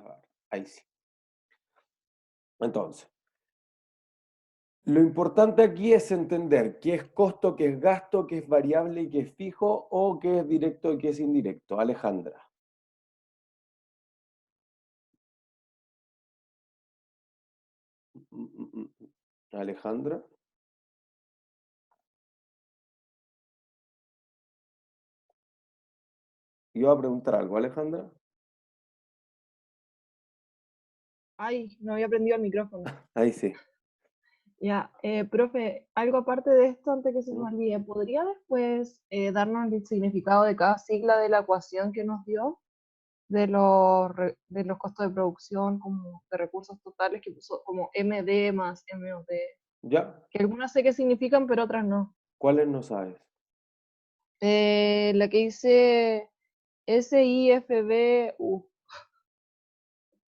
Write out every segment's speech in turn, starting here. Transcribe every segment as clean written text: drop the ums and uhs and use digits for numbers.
grabar. Ahí sí. Entonces, lo importante aquí es entender qué es costo, qué es gasto, qué es variable y qué es fijo, o qué es directo y qué es indirecto. Alejandra. Alejandra. Iba a preguntar algo, Alejandra. Ay, no había prendido el micrófono. Ahí sí. Ya, profe, algo aparte de esto, antes que se me olvide, ¿podría después darnos el significado de cada sigla de la ecuación que nos dio? De los costos de producción, como de recursos totales, que puso como MD más MOD, ¿Ya? que algunas sé qué significan, pero otras no. ¿Cuáles no sabes? La que dice SIFBU.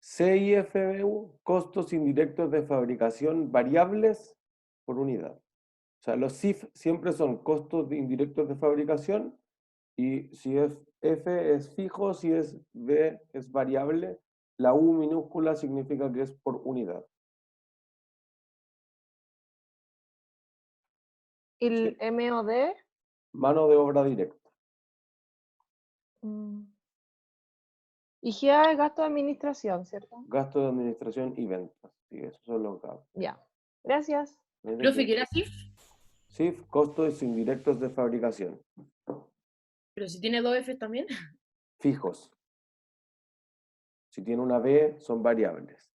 CIFBU, costos indirectos de fabricación variables por unidad. O sea, los CIF siempre son costos indirectos de fabricación y si es F es fijo, si es B es variable, la U minúscula significa que es por unidad. Y ¿Sí? el MOD, Mano de obra directa. mm, y GA es gasto de administración, ¿cierto? Gasto de administración y ventas. Sí, esos son los gastos. Ya. Gracias. Profe, ¿qué era CIF? CIF, costos indirectos de fabricación. Pero si tiene dos F también. Fijos. Si tiene una B, son variables.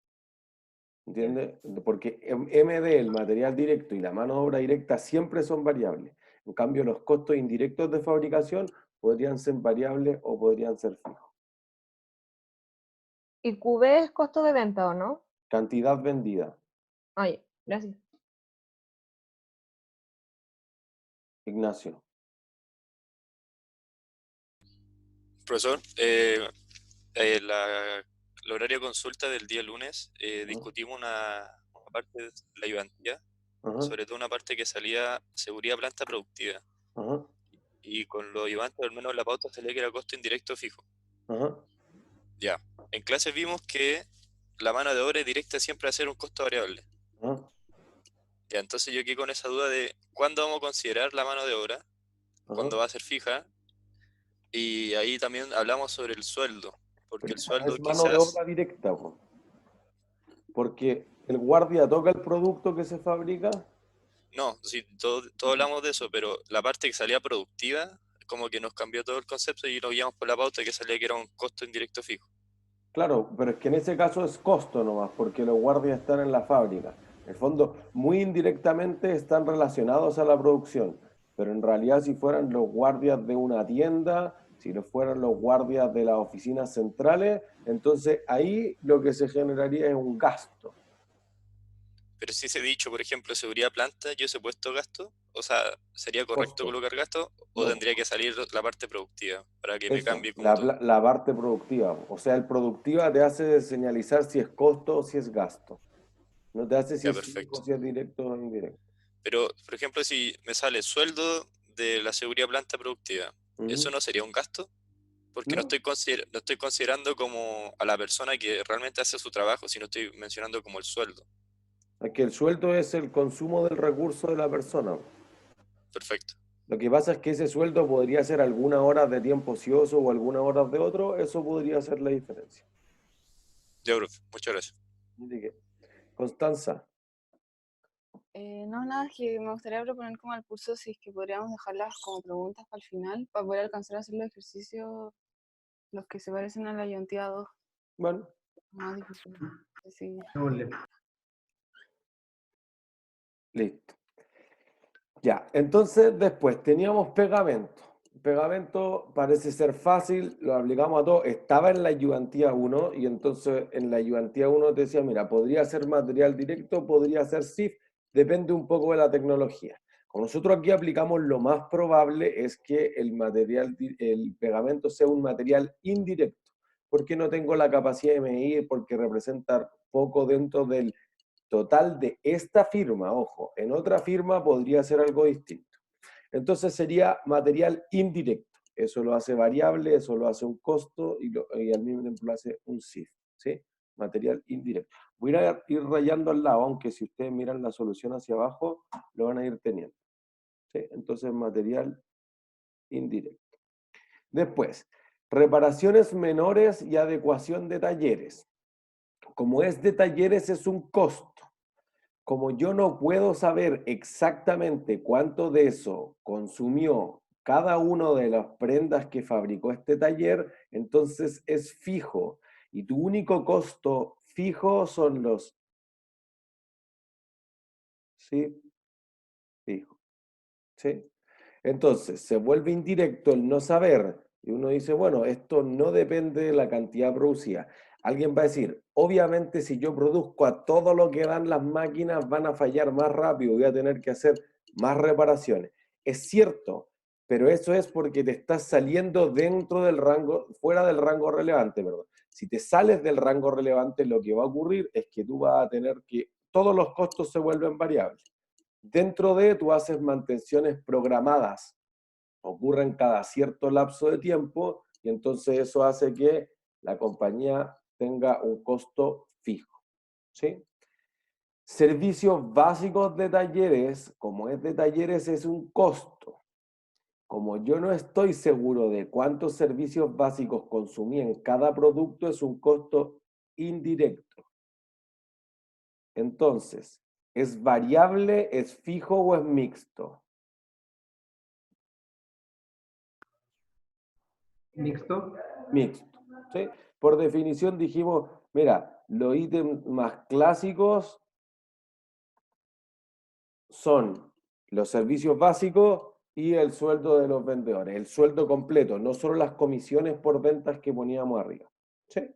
Ya. ¿Entiendes? Porque MD, el material directo y la mano de obra directa siempre son variables. En cambio, los costos indirectos de fabricación podrían ser variables o podrían ser fijos. ¿Y QB es costo de venta o no? Cantidad vendida. Ay, gracias. Ignacio. Profesor, el horario de consulta del día lunes discutimos una parte de la ayudantía, Ajá, sobre todo una parte que salía seguridad planta productiva. ajá, Y con los ayudantes, al menos en la pauta, salía que era costo indirecto fijo. ajá. Ya. En clase vimos que la mano de obra directa siempre va a ser un costo variable. Ajá, Ya, entonces yo quedé con esa duda de cuándo vamos a considerar la mano de obra, ajá. cuándo va a ser fija, y ahí también hablamos sobre el sueldo, porque Pero el esa no sueldo es mano de quizás, obra directa, po. Porque el guardia toca el producto que se fabrica. no, sí, todo hablamos de eso, pero la parte que salía productiva, como que nos cambió todo el concepto y lo guiamos por la pauta que salía que era un costo indirecto fijo. Claro, pero es que en ese caso es costo nomás, porque los guardias están en la fábrica. En el fondo, muy indirectamente están relacionados a la producción, pero en realidad si fueran los guardias de una tienda, si no fueran los guardias de las oficinas centrales, entonces ahí lo que se generaría es un gasto. Pero si se ha dicho, por ejemplo, seguridad planta, yo ese puesto gasto, o sea, ¿sería correcto Costo. colocar gasto o No, tendría que salir la parte productiva para que me eso, cambie como todo? la parte productiva. O sea, el productiva te hace señalizar si es costo o si es gasto. No te hace si Ya, es fijo, perfecto. si es directo o indirecto. Pero, por ejemplo, si me sale sueldo de la seguridad planta productiva, ¿eso Ujú. no sería un gasto? Porque ¿No? no estoy considerando como a la persona que realmente hace su trabajo, sino estoy mencionando como el sueldo. Es que el sueldo es el consumo del recurso de la persona. Perfecto. Lo que pasa es que ese sueldo podría ser algunas horas de tiempo ocioso o algunas horas de otro, eso podría ser la diferencia. Ya, profe, muchas gracias. Así que, Constanza, No, nada, es que me gustaría proponer como al curso si es que podríamos dejarlas como preguntas para el final, para poder alcanzar a hacer los ejercicios, los que se parecen a la ayuntía 2, bueno, más difíciles. Sí. listo. Ya, entonces después teníamos pegamento. Pegamento parece ser fácil, lo aplicamos a todo. Estaba en la ayudantía 1 y entonces en la ayudantía 1 te decía, mira, podría ser material directo, podría ser SIF, depende un poco de la tecnología. Como nosotros aquí aplicamos, lo más probable es que el material, el pegamento sea un material indirecto, porque no tengo la capacidad de medir, porque representa poco dentro del total de esta firma, ojo, en otra firma podría ser algo distinto. Entonces sería material indirecto. Eso lo hace variable, eso lo hace un costo y al mismo tiempo lo hace un CIF. ¿sí? Material indirecto. Voy a ir rayando al lado, aunque si ustedes miran la solución hacia abajo, lo van a ir teniendo, ¿sí? Entonces, material indirecto. Después, reparaciones menores y adecuación de talleres. Como es de talleres, es un costo. Como yo no puedo saber exactamente cuánto de eso consumió cada una de las prendas que fabricó este taller, entonces es fijo. Y tu único costo fijo son los... ¿Sí? Fijo. ¿Sí? Entonces, se vuelve indirecto el no saber. Y uno dice, bueno, esto no depende de la cantidad producida. Alguien va a decir, obviamente si yo produzco a todo lo que dan las máquinas, van a fallar más rápido, voy a tener que hacer más reparaciones. Es cierto, pero eso es porque te estás saliendo dentro del rango, fuera del rango relevante, perdón. Si te sales del rango relevante, lo que va a ocurrir es que tú vas a tener que, todos los costos se vuelven variables. Dentro de, tú haces mantenciones programadas, ocurren cada cierto lapso de tiempo y entonces eso hace que la compañía tenga un costo fijo, ¿sí? Servicios básicos de talleres, como es de talleres, es un costo. Como yo no estoy seguro de cuántos servicios básicos consumí en cada producto, es un costo indirecto. Entonces, ¿es variable, es fijo o es mixto? Mixto. Mixto, ¿sí? Por definición dijimos, mira, los ítems más clásicos son los servicios básicos y el sueldo de los vendedores, el sueldo completo, no solo las comisiones por ventas que poníamos arriba, ¿sí?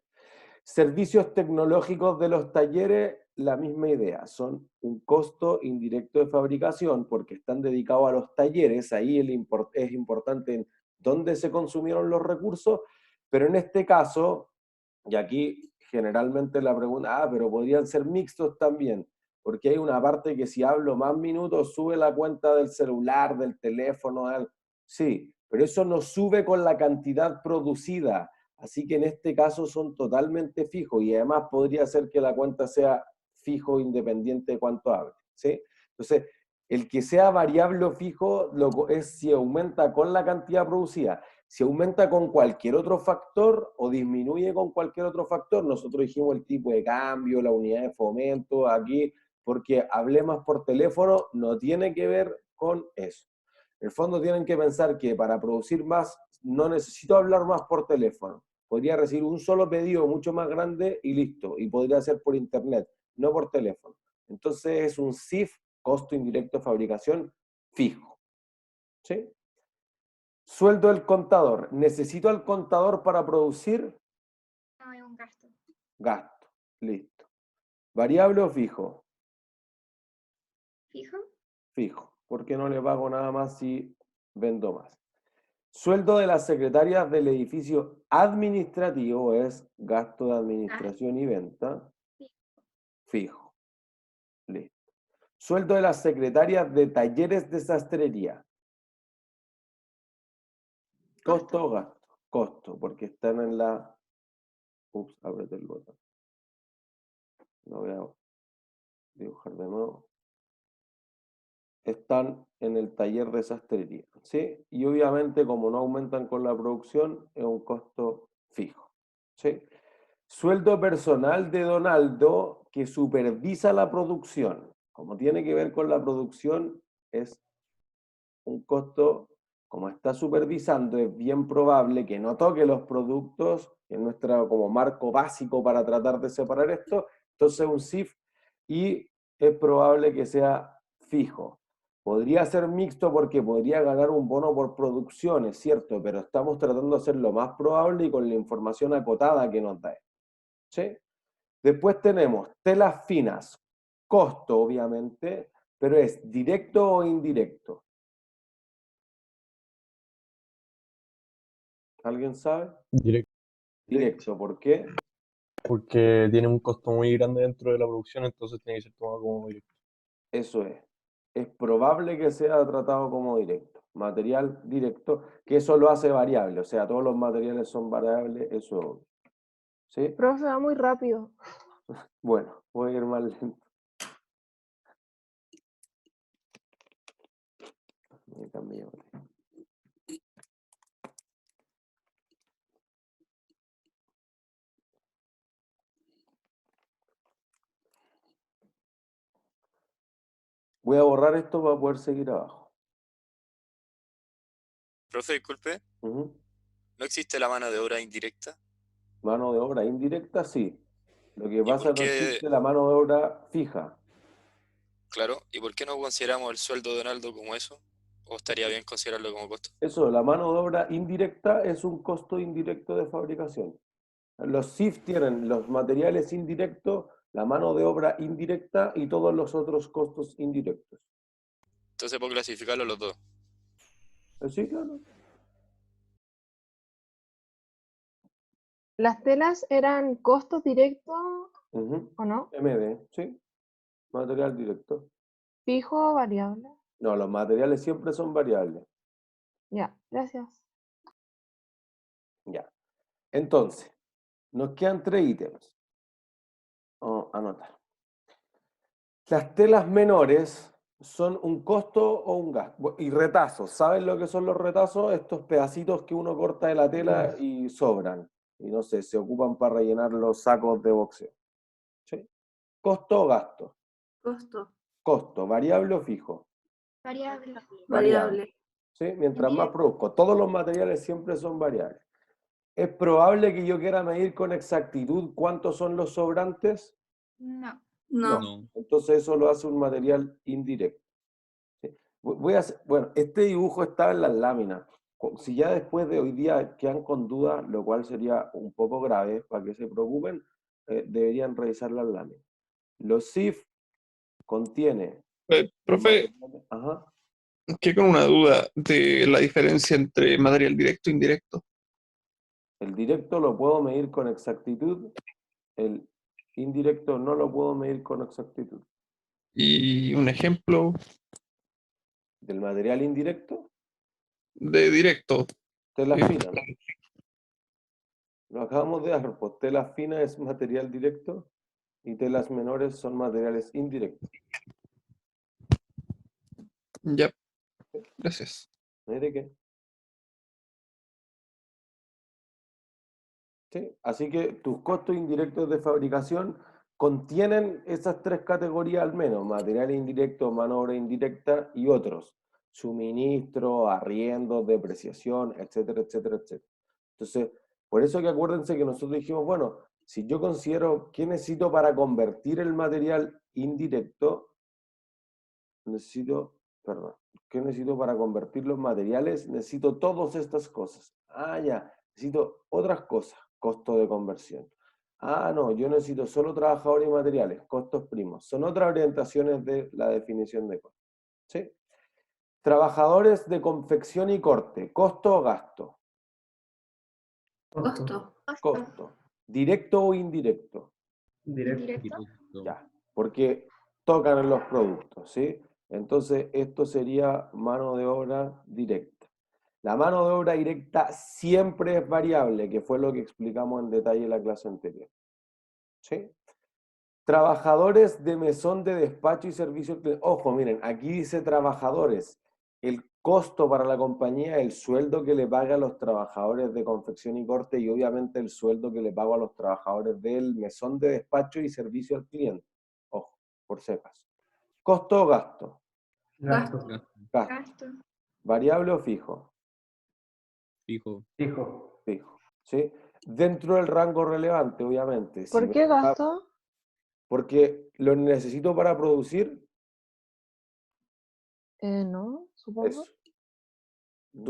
Servicios tecnológicos de los talleres, la misma idea, son un costo indirecto de fabricación porque están dedicados a los talleres, ahí es importante en dónde se consumieron los recursos, pero en este caso, y aquí generalmente la pregunta, pero podrían ser mixtos también, porque hay una parte que si hablo más minutos sube la cuenta del celular, del teléfono, sí, pero eso no sube con la cantidad producida. Así que en este caso son totalmente fijos y además podría ser que la cuenta sea fijo independiente de cuánto hable, ¿sí? Entonces, el que sea variable o fijo es si aumenta con la cantidad producida. Si aumenta con cualquier otro factor o disminuye con cualquier otro factor, nosotros dijimos el tipo de cambio, la unidad de fomento, aquí, porque hablé más por teléfono, no tiene que ver con eso. En el fondo tienen que pensar que para producir más no necesito hablar más por teléfono. Podría recibir un solo pedido mucho más grande y listo. Y podría ser por internet, no por teléfono. Entonces es un CIF, costo indirecto de fabricación, fijo. ¿Sí? Sueldo del contador. ¿Necesito al contador para producir? No, es un gasto. Gasto. Listo. ¿Variable o fijo? ¿Fijo? Fijo. Porque no le pago nada más si vendo más. Sueldo de las secretarias del edificio administrativo es gasto de administración y venta. Fijo. Listo. Sueldo de las secretarias de talleres de sastrería. ¿Costo o gasto? Costo, porque están en la... Ups, apreté el botón. Lo voy a dibujar de nuevo. Están en el taller de sastrería, ¿sí? Y obviamente como no aumentan con la producción, es un costo fijo, ¿sí? Sueldo personal de Donaldo que supervisa la producción. Como tiene que ver con la producción, es un costo, como está supervisando, es bien probable que no toque los productos, que es nuestro como marco básico para tratar de separar esto, entonces un CIF, y es probable que sea fijo. Podría ser mixto porque podría ganar un bono por producción, es cierto, pero estamos tratando de hacer lo más probable y con la información acotada que nos da. ¿Sí? Después tenemos telas finas, costo obviamente, pero es directo o indirecto. ¿Alguien sabe? Directo, Directo, ¿por qué? porque tiene un costo muy grande dentro de la producción, entonces tiene que ser tomado como directo. Eso es. Es probable que sea tratado como directo. Material directo, que eso lo hace variable, o sea, todos los materiales son variables, eso es obvio. ¿Sí? Profe, va muy rápido. Bueno, voy a ir más lento. Me cambié. Voy a borrar esto para poder seguir abajo. Profe, disculpe, Ujú. ¿no existe la mano de obra indirecta? Mano de obra indirecta, sí. Lo que ¿Y pasa por no qué, existe la mano de obra fija. claro, y por qué no consideramos el sueldo de Donaldo como eso? ¿O estaría bien considerarlo como costo? Eso, la mano de obra indirecta es un costo indirecto de fabricación. Los SIF tienen los materiales indirectos, la mano de obra indirecta y todos los otros costos indirectos. Entonces puedo clasificarlo los dos. Sí, claro. ¿Las telas eran costos directos Ujú. o no? MD, sí. Material directo. ¿Fijo o variable? No, los materiales siempre son variables. Ya, gracias. Ya. Entonces, nos quedan 3 ítems. Vamos a anotar. Las telas menores son un costo o un gasto. Y retazos. ¿Saben lo que son los retazos? Estos pedacitos que uno corta de la tela y sobran. Y no sé, se ocupan para rellenar los sacos de boxeo. ¿Sí? ¿Costo o gasto? Costo. Costo, variable o fijo. Variable. Variable. ¿Sí? Mientras más produzco. Todos los materiales siempre son variables. ¿Es probable que yo quiera medir con exactitud cuántos son los sobrantes? No. No. No. Entonces eso lo hace un material indirecto. ¿Sí? Voy a hacer, bueno, este dibujo está en las láminas. Si ya después de hoy día quedan con dudas, lo cual sería un poco grave para que se preocupen, deberían revisar las láminas. Los SIF contiene... Profe, Ajá. quedé con una duda de la diferencia entre material directo e indirecto. El directo lo puedo medir con exactitud, el indirecto no lo puedo medir con exactitud. Y un ejemplo Del material indirecto, de directo. telas Eh, finas. Lo acabamos de dar, pues telas finas es material directo y telas menores son materiales indirectos. Ya, gracias. ¿No hay de qué? ¿Sí? Así que tus costos indirectos de fabricación contienen esas 3 categorías al menos: material indirecto, mano de obra indirecta y otros: suministro, arriendo, depreciación, etcétera, etcétera, etcétera. Entonces, por eso que acuérdense que nosotros dijimos, bueno, si yo considero qué necesito para convertir el material indirecto, perdón, ¿qué necesito para convertir los materiales? Necesito todas estas cosas. Ah, ya, necesito otras cosas, costo de conversión. Ah, no, yo necesito solo trabajadores y materiales, costos primos. Son otras orientaciones de la definición de costo. ¿Sí? Trabajadores de confección y corte, costo o gasto. Costo. Costo. ¿Directo o indirecto? Directo. Ya, porque tocan en los productos, ¿sí? Entonces, esto sería mano de obra directa. La mano de obra directa siempre es variable, que fue lo que explicamos en detalle en la clase anterior. ¿Sí? Trabajadores de mesón de despacho y servicio al cliente. Ojo, miren, aquí dice trabajadores. El costo para la compañía es el sueldo que le paga a los trabajadores de confección y corte y obviamente el sueldo que le pago a los trabajadores del mesón de despacho y servicio al cliente. Ojo, por si acaso. ¿Costo o gasto? Gasto. Gasto. Gasto. ¿Variable o fijo? Fijo. Fijo. ¿Sí? Dentro del rango relevante, obviamente. Si ¿Por me qué toca- gasto? Porque lo necesito para producir No, supongo. eso.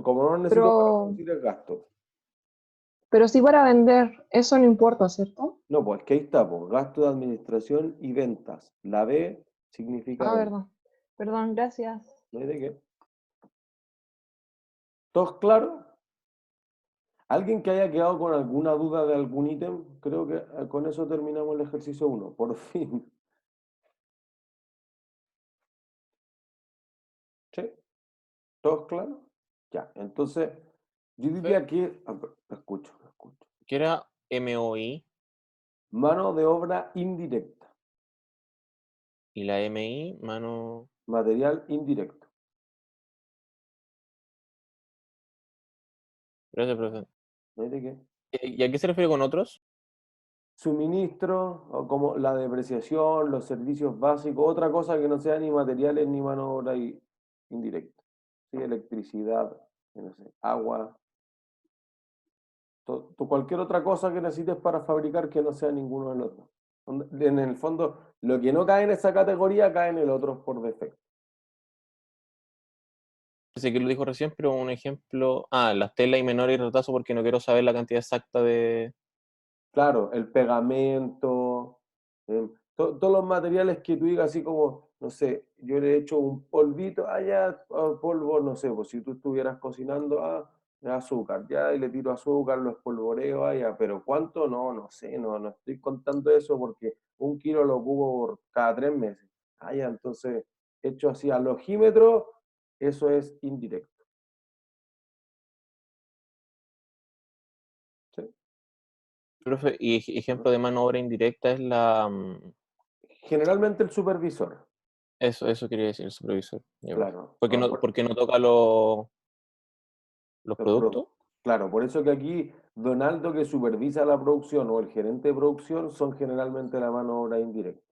Como no lo necesito para producir el gasto. Pero sí para vender, eso no importa, ¿cierto? No, pues que ahí está, pues, gasto de administración y ventas. La B significa Ah, venta. verdad. Perdón, gracias. ¿No hay de qué? ¿Todos claros? ¿Alguien que haya quedado con alguna duda de algún ítem? Creo que con eso terminamos el ejercicio 1, por fin. ¿Sí? ¿Todos claros? Ya, entonces, yo diría que... Escucho. ¿Qué era MOI? Mano de obra indirecta, Y la MI, mano. material indirecto. Gracias, profe. ¿No hay de qué? ¿Y a qué se refiere con otros? Suministro, o como la depreciación, los servicios básicos, otra cosa que no sea ni materiales ni mano de obra indirecta. ¿Sí? Electricidad, no sé, agua, cualquier otra cosa que necesites para fabricar que no sea ninguno de los dos. En el fondo, lo que no cae en esa categoría cae en el otro por defecto. Sé que lo dijo recién, pero un ejemplo. Las telas y menor y retazo porque no quiero saber la cantidad exacta de. Claro, el pegamento, todos los materiales que tú digas así como, no sé, yo le he hecho un polvito, ya, polvo, no sé, pues si tú estuvieras cocinando, azúcar, ya, y le tiro azúcar, lo espolvoreo, ya, pero ¿cuánto? No, no sé, no estoy contando eso porque 1 kilo lo ocupo cada 3 meses. Ya, entonces, hecho así al ojímetro, eso es indirecto. ¿Sí? Profe, y ejemplo de mano de obra indirecta es la. Generalmente el supervisor, Eso quería decir, el supervisor. Ya, profe. claro. Porque no toca los Los productos. Claro, por eso que aquí Donaldo, que supervisa la producción, o el gerente de producción, son generalmente la mano de obra indirecta.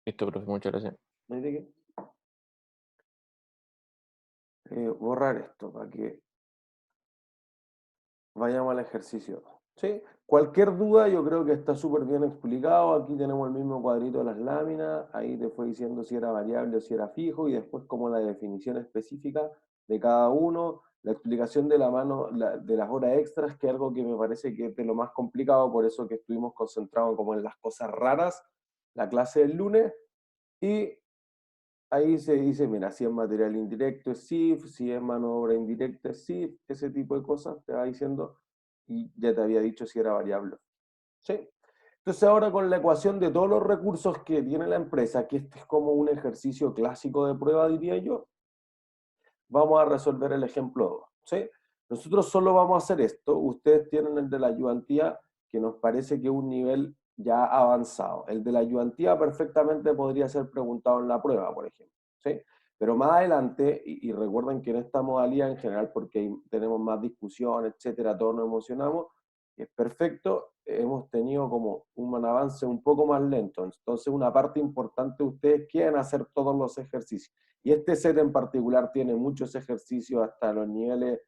Listo, profe, muchas gracias. ¿No hay de qué? Borrar esto para que vayamos al ejercicio. ¿Sí? Cualquier duda yo creo que está súper bien explicado. Aquí tenemos el mismo cuadrito de las láminas. Ahí te fue diciendo si era variable o si era fijo y después como la definición específica de cada uno. La explicación de la mano, de las horas extras, que es algo que me parece que es de lo más complicado, por eso que estuvimos concentrados como en las cosas raras, la clase del lunes. Y ahí se dice, mira, si es material indirecto es SIF, si es mano de obra indirecta es SIF, ese tipo de cosas te va diciendo, y ya te había dicho si era variable. ¿Sí? Entonces ahora con la ecuación de todos los recursos que tiene la empresa, que este es como un ejercicio clásico de prueba, diría yo, vamos a resolver el ejemplo 2. ¿Sí? Nosotros solo vamos a hacer esto, ustedes tienen el de la ayudantía, que nos parece que es un nivel ya avanzado. El de la ayudantía perfectamente podría ser preguntado en la prueba, por ejemplo. ¿Sí? Pero más adelante, y recuerden que en esta modalidad en general, porque tenemos más discusión, etcétera, todos nos emocionamos, es perfecto, hemos tenido como un avance un poco más lento. Entonces, una parte importante, ustedes quieren hacer todos los ejercicios. Y este set en particular tiene muchos ejercicios hasta los niveles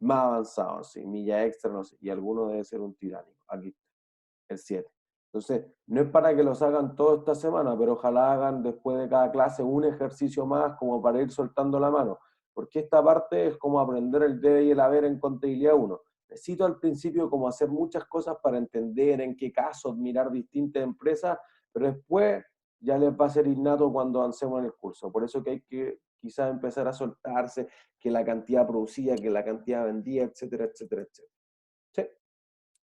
más avanzados, ¿sí? Milla extra, no sé, y alguno debe ser un tiránico. Aquí está, el 7. Entonces, no es para que los hagan toda esta semana, pero ojalá hagan después de cada clase un ejercicio más como para ir soltando la mano, porque esta parte es como aprender el debe y el haber en contabilidad 1. Necesito al principio como hacer muchas cosas para entender en qué casos mirar distintas empresas, pero después ya les va a ser innato cuando avancemos en el curso. Por eso que hay que quizás empezar a soltarse, que la cantidad producida, que la cantidad vendida, etcétera, etcétera, etcétera. ¿Sí?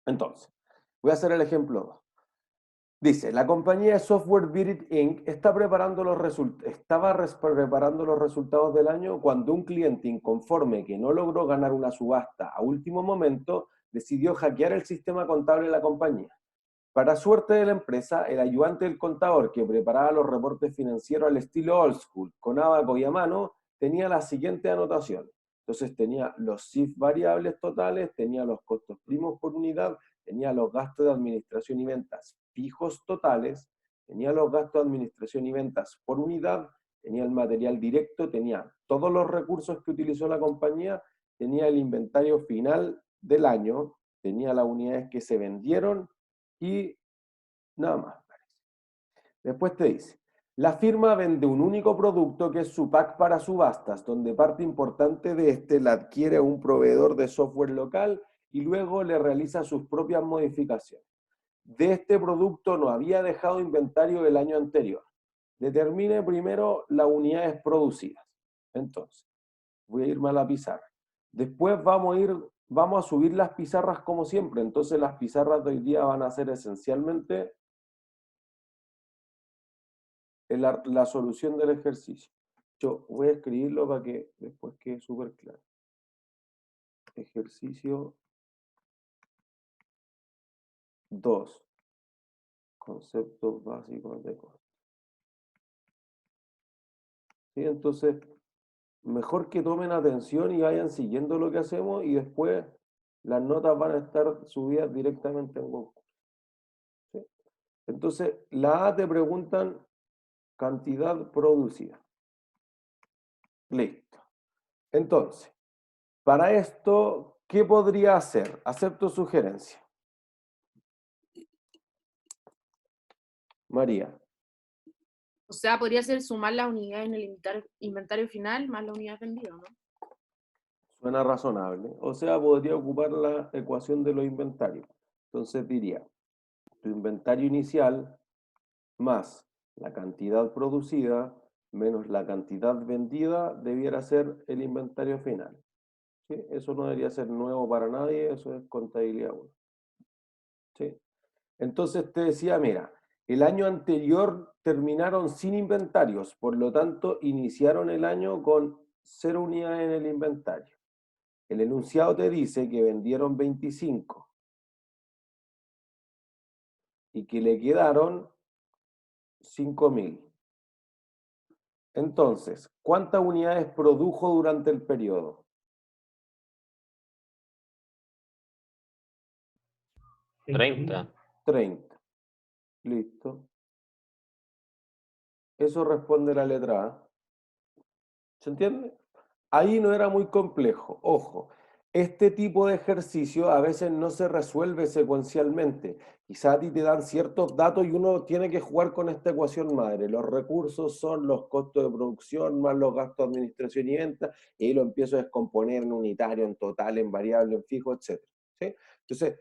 Entonces, voy a hacer el ejemplo 2. Dice, la compañía de software Virit Inc. estaba preparando los resultados del año cuando un cliente inconforme que no logró ganar una subasta a último momento decidió hackear el sistema contable de la compañía. Para suerte de la empresa, el ayudante del contador que preparaba los reportes financieros al estilo old school, con abaco y a mano, tenía la siguiente anotación. Entonces tenía los CIF variables totales, tenía los costos primos por unidad, tenía los gastos de administración y ventas fijos totales, tenía los gastos de administración y ventas por unidad, tenía el material directo, tenía todos los recursos que utilizó la compañía, tenía el inventario final del año, tenía las unidades que se vendieron, y nada más. Después te dice, la firma vende un único producto que es su pack para subastas, donde parte importante de este la adquiere un proveedor de software local y luego le realiza sus propias modificaciones. De este producto no había dejado inventario del año anterior. Determine primero las unidades producidas. Entonces, voy a irme a la pizarra. Después vamos a subir las pizarras como siempre. Entonces las pizarras de hoy día van a ser esencialmente la solución del ejercicio. Yo voy a escribirlo para que después quede súper claro. Ejercicio 2. Conceptos básicos de costo. ¿Sí? Entonces, mejor que tomen atención y vayan siguiendo lo que hacemos y después las notas van a estar subidas directamente en Google. ¿Sí? Entonces, la A te preguntan cantidad producida. Listo. Entonces, para esto, ¿qué podría hacer? Acepto sugerencia. María. O sea, podría ser sumar las unidades en el inventario final más la unidad vendida, ¿no? Suena razonable. O sea, podría ocupar la ecuación de los inventarios. Entonces diría, tu inventario inicial más la cantidad producida menos la cantidad vendida debiera ser el inventario final. ¿Sí? Eso no debería ser nuevo para nadie, eso es contabilidad 1. ¿Sí? Entonces te decía, mira, el año anterior terminaron sin inventarios, por lo tanto iniciaron el año con 0 unidades en el inventario. El enunciado te dice que vendieron 25 y que le quedaron 5.000. Entonces, ¿cuántas unidades produjo durante el periodo? 30. 30. Listo. Eso responde la letra A. ¿Se entiende? Ahí no era muy complejo. Ojo, este tipo de ejercicio a veces no se resuelve secuencialmente. Quizá a ti te dan ciertos datos y uno tiene que jugar con esta ecuación madre. Los recursos son los costos de producción más los gastos de administración y venta, y ahí lo empiezo a descomponer en unitario, en total, en variable, en fijo, etc. ¿Sí? Entonces,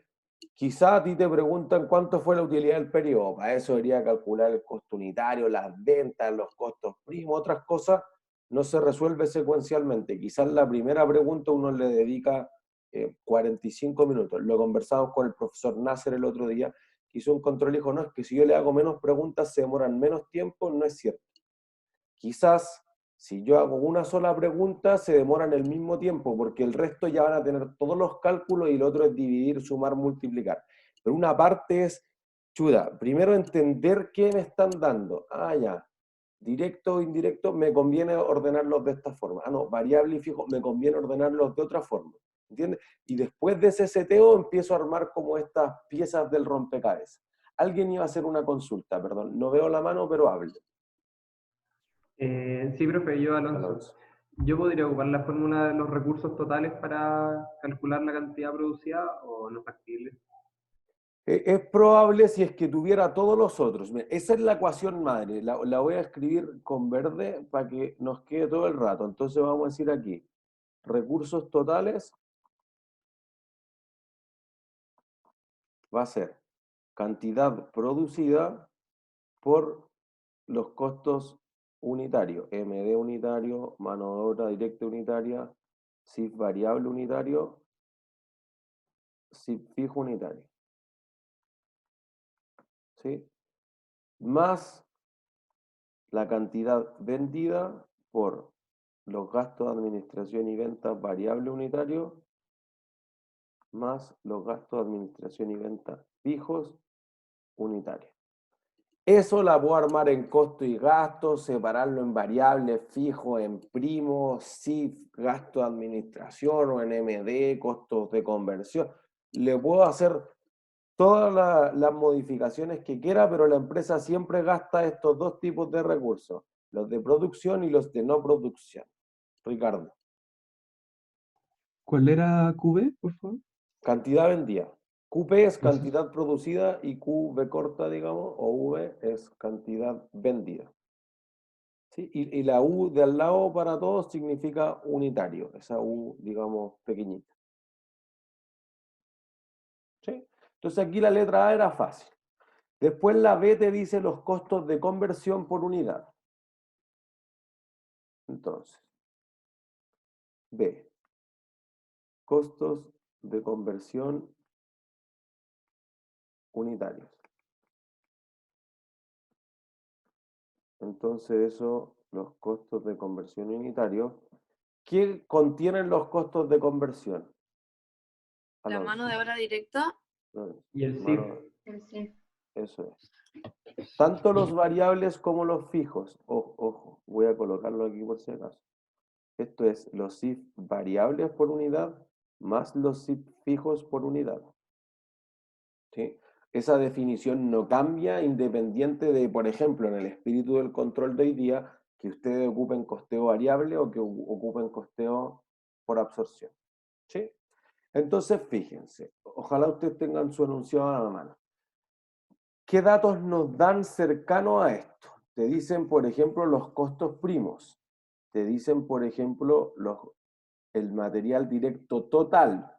quizá a ti te preguntan cuánto fue la utilidad del periodo. Para eso debería calcular el costo unitario, las ventas, los costos primos, otras cosas no se resuelve secuencialmente. Quizás la primera pregunta uno le dedica 45 minutos. Lo conversamos con el profesor Nasser el otro día, que hizo un control y dijo, no, es que si yo le hago menos preguntas se demoran menos tiempo, no es cierto. Quizás si yo hago una sola pregunta se demoran el mismo tiempo, porque el resto ya van a tener todos los cálculos y el otro es dividir, sumar, multiplicar. Pero una parte es, chuda, primero entender qué me están dando. Ah, ya, directo o indirecto, me conviene ordenarlos de esta forma. Ah, no, variable y fijo, me conviene ordenarlos de otra forma. ¿Entiendes? Y después de ese seteo empiezo a armar como estas piezas del rompecabezas. Alguien iba a hacer una consulta, perdón. No veo la mano, pero hable. Sí, profe, yo, Alonso. Alonso. ¿Yo podría ocupar la fórmula de los recursos totales para calcular la cantidad producida o no es factible? Es probable si es que tuviera todos los otros. Mira, esa es la ecuación madre. La voy a escribir con verde para que nos quede todo el rato. Entonces vamos a decir aquí, recursos totales va a ser cantidad producida por los costos unitarios. MD unitario, mano de obra directa unitaria, CIF variable unitario, CIF fijo unitario. ¿Sí? Más la cantidad vendida por los gastos de administración y ventas variable unitario, más los gastos de administración y ventas fijos unitarios. Eso la puedo armar en costo y gasto, separarlo en variables, fijo, en primos, CIF, gasto de administración o en MD, costos de conversión. Le puedo hacer todas las modificaciones que quiera, pero la empresa siempre gasta estos dos tipos de recursos, los de producción y los de no producción. Ricardo. ¿Cuál era QB, por favor? Cantidad vendida. QP es Entonces, cantidad producida y QV corta, digamos, o V es cantidad vendida. ¿Sí? Y la U de al lado para todos significa unitario, esa U, digamos, pequeñita. ¿Sí? Entonces aquí la letra A era fácil. Después la B te dice los costos de conversión por unidad. Entonces, B. Costos de conversión unitarios. Entonces eso, los costos de conversión unitarios. ¿Qué contienen los costos de conversión? La Alonso. mano de obra directa. Y el CIF. Mano- Sí. Eso es. Tanto los variables como los fijos. Ojo, voy a colocarlo aquí por si acaso. Esto es los if variables por unidad más los if fijos por unidad. ¿Sí? Esa definición no cambia independiente de, por ejemplo, en el espíritu del control de hoy día, que ustedes ocupen costeo variable o que ocupen costeo por absorción. ¿Sí? Entonces, fíjense, ojalá ustedes tengan su enunciado a la mano. ¿Qué datos nos dan cercano a esto? Te dicen, por ejemplo, los costos primos. Te dicen, por ejemplo, el material directo total.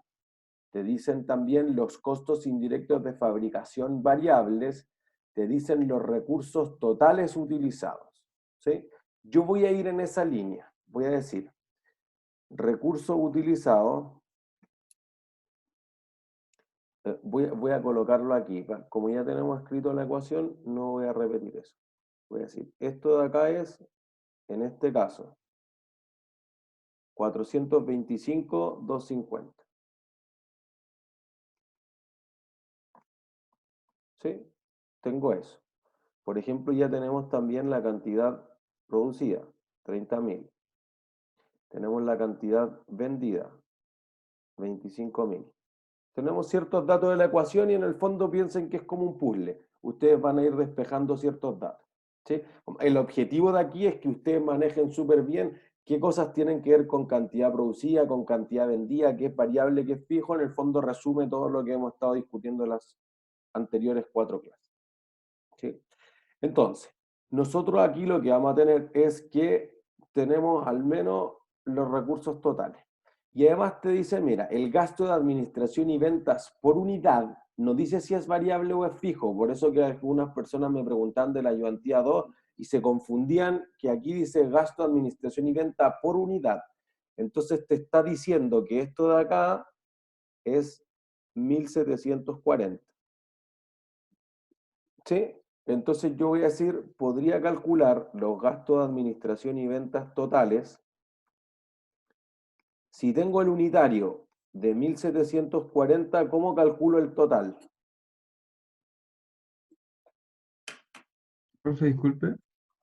Te dicen también los costos indirectos de fabricación variables. Te dicen los recursos totales utilizados. ¿Sí? Yo voy a ir en esa línea. Voy a decir, recursos utilizados. Voy a colocarlo aquí. Como ya tenemos escrito la ecuación, no voy a repetir eso. Voy a decir, esto de acá es, en este caso, 425,250. ¿Sí? Tengo eso. Por ejemplo, ya tenemos también la cantidad producida, 30.000. Tenemos la cantidad vendida, 25.000. Tenemos ciertos datos de la ecuación y en el fondo piensen que es como un puzzle. Ustedes van a ir despejando ciertos datos. ¿Sí? El objetivo de aquí es que ustedes manejen súper bien qué cosas tienen que ver con cantidad producida, con cantidad vendida, qué es variable, qué es fijo. En el fondo resume todo lo que hemos estado discutiendo en las anteriores 4 clases. ¿Sí? Entonces, nosotros aquí lo que vamos a tener es que tenemos al menos los recursos totales. Y además te dice, mira, el gasto de administración y ventas por unidad no dice si es variable o es fijo. Por eso que algunas personas me preguntan de la ayudantía 2 y se confundían que aquí dice gasto de administración y venta por unidad. Entonces te está diciendo que esto de acá es 1.740. ¿Sí? Entonces yo voy a decir, podría calcular los gastos de administración y ventas totales. Si tengo el unitario de 1.740, ¿cómo calculo el total? Profe, disculpe.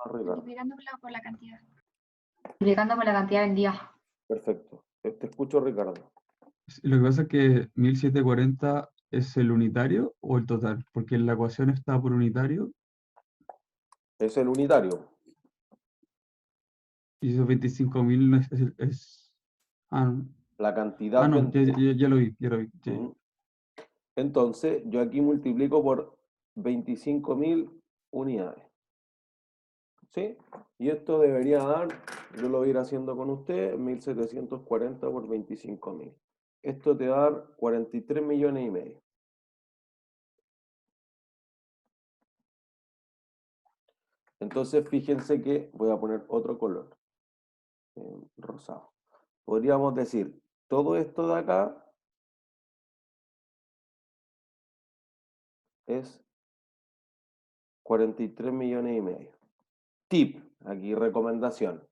Multiplicándolo por la cantidad. Multiplicando por la cantidad vendida. Perfecto. Te escucho, Ricardo. Lo que pasa es que 1.740 es el unitario o el total, porque en la ecuación está por unitario Es el unitario. y esos 25.000 no no. La cantidad No, vendida. ya lo vi, ya lo vi. Sí. Entonces, yo aquí multiplico por 25.000 unidades. ¿Sí? Y esto debería dar, yo lo voy a ir haciendo con usted, 1.740 por 25.000. Esto te va a dar 43,5 millones. Entonces, fíjense que voy a poner otro color, rosado. Podríamos decir, todo esto de acá es 43,5 millones. Tip, aquí recomendación.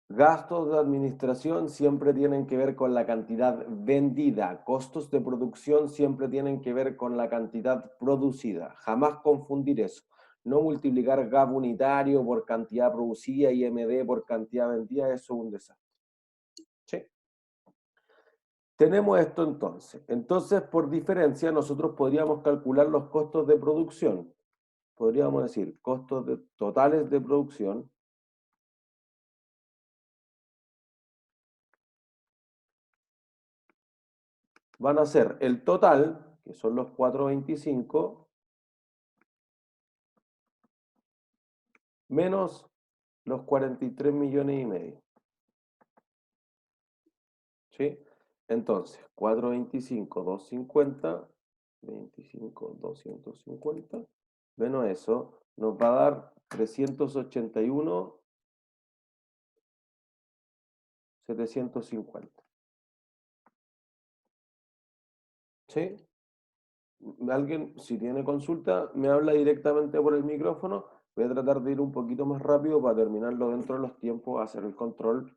Gastos de administración siempre tienen que ver con la cantidad vendida. Costos de producción siempre tienen que ver con la cantidad producida. Jamás confundir eso. No multiplicar gap unitario por cantidad producida y MD por cantidad vendida, eso es un desastre. ¿Sí? Tenemos esto entonces. Entonces, por diferencia, nosotros podríamos calcular los costos de producción. Podríamos decir costos totales de producción van a ser el total, que son los 425, menos los 43,5 millones. ¿Sí? Entonces, 425, 250, 25, 250, menos eso, nos va a dar 381, 750. ¿Sí? Alguien, si tiene consulta, me habla directamente por el micrófono. Voy a tratar de ir un poquito más rápido para terminarlo dentro de los tiempos, hacer el control.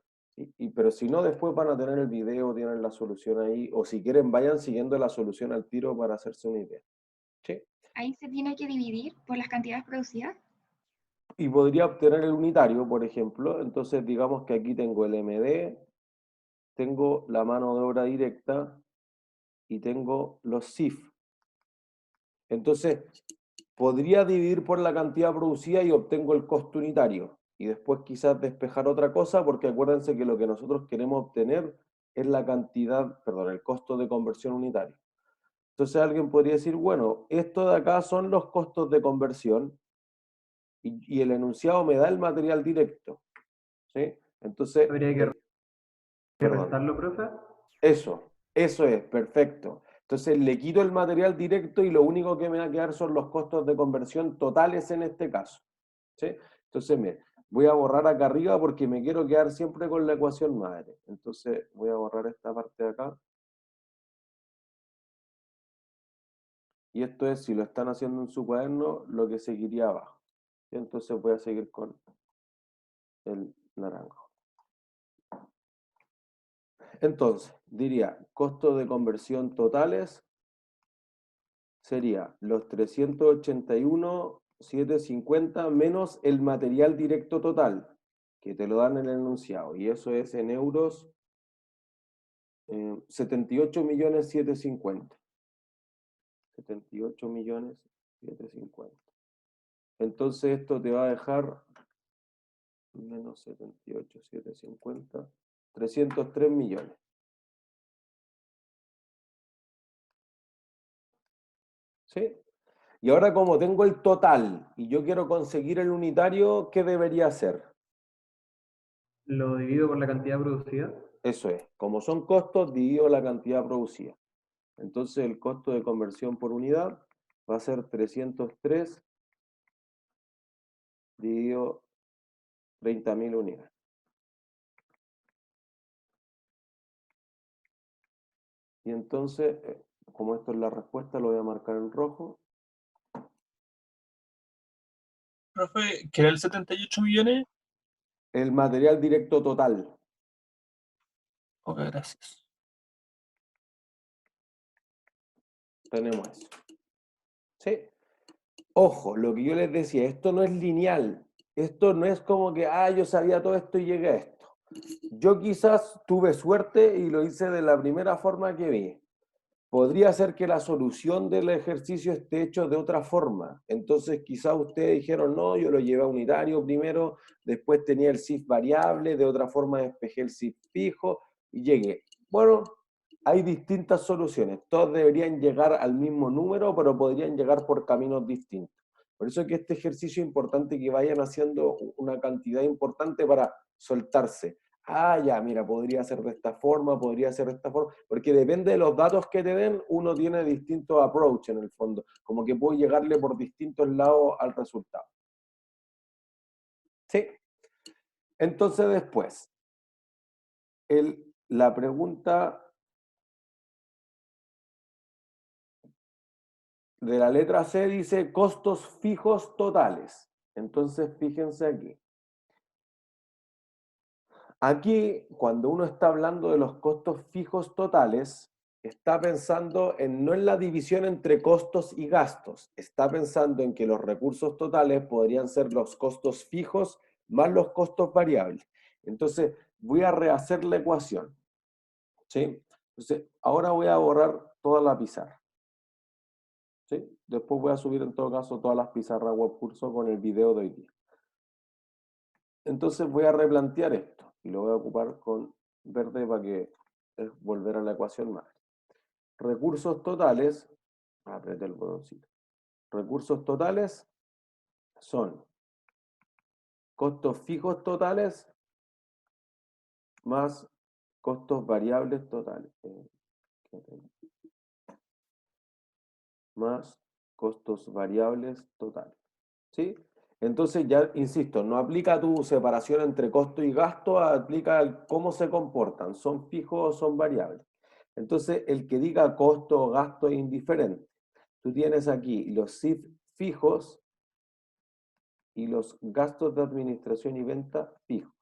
Pero si no, después van a tener el video, tienen la solución ahí. O si quieren, vayan siguiendo la solución al tiro para hacerse una idea. ¿sí? Ahí se tiene que dividir por las cantidades producidas. Y podría obtener el unitario, por ejemplo. Entonces, digamos que aquí tengo el MD, tengo la mano de obra directa y tengo los CIF. Entonces, podría dividir por la cantidad producida y obtengo el costo unitario. Y después quizás despejar otra cosa, porque acuérdense que lo que nosotros queremos obtener es la cantidad, perdón, el costo de conversión unitario. Entonces alguien podría decir, bueno, esto de acá son los costos de conversión y el enunciado me da el material directo, ¿sí? Entonces, Habría que perdón, restarlo, profe. eso es, perfecto. Entonces le quito el material directo y lo único que me va a quedar son los costos de conversión totales en este caso, ¿sí? Entonces, mire, voy a borrar acá arriba porque me quiero quedar siempre con la ecuación madre. Entonces voy a borrar esta parte de acá. Y esto es, si lo están haciendo en su cuaderno, lo que seguiría abajo. ¿Sí? Entonces voy a seguir con el naranjo. Entonces, diría, costo de conversión totales sería los 381.750 menos el material directo total, que te lo dan en el enunciado. Y eso es en euros 78.750. 78.750. Entonces esto te va a dejar menos 78.750, 303 millones. ¿Sí? Y ahora como tengo el total y yo quiero conseguir el unitario, ¿qué debería hacer? Lo divido por la cantidad producida. Eso es, como son costos, divido la cantidad producida. Entonces el costo de conversión por unidad va a ser 303 dividido 30.000 unidades. Y entonces, como esto es la respuesta, lo voy a marcar en rojo. Profe, ¿qué era el 78 millones? El material directo total. Ok, gracias. Tenemos eso. ¿Sí? Ojo, lo que yo les decía, esto no es lineal. Esto no es como que, yo sabía todo esto y llegué a esto. Yo quizás tuve suerte y lo hice de la primera forma que vi. Podría ser que la solución del ejercicio esté hecho de otra forma. Entonces quizás ustedes dijeron, no, yo lo llevé a unitario primero, después tenía el CIF variable, de otra forma despejé el CIF fijo y llegué. Bueno, hay distintas soluciones. Todos deberían llegar al mismo número, pero podrían llegar por caminos distintos. Por eso es que este ejercicio es importante que vayan haciendo una cantidad importante para soltarse. Ya, mira, podría ser de esta forma, podría ser de esta forma, porque depende de los datos que te den, uno tiene distintos approach en el fondo, como que puede llegarle por distintos lados al resultado. ¿Sí? Entonces después, la pregunta de la letra C dice costos fijos totales. Entonces fíjense aquí. Aquí, cuando uno está hablando de los costos fijos totales, está pensando no en la división entre costos y gastos, está pensando en que los recursos totales podrían ser los costos fijos más los costos variables. Entonces, voy a rehacer la ecuación. ¿Sí? Entonces, ahora voy a borrar toda la pizarra. ¿Sí? Después voy a subir en todo caso todas las pizarras web curso con el video de hoy día. Entonces voy a replantear esto y lo voy a ocupar con verde para que es volver a la ecuación madre. Recursos totales, apriete el botoncito. Recursos totales son costos fijos totales más costos variables totales. Más costos variables totales. ¿Sí? Entonces ya, insisto, no aplica tu separación entre costo y gasto, aplica cómo se comportan, son fijos o son variables. Entonces, el que diga costo o gasto es indiferente. Tú tienes aquí los CIF fijos y los gastos de administración y venta fijos.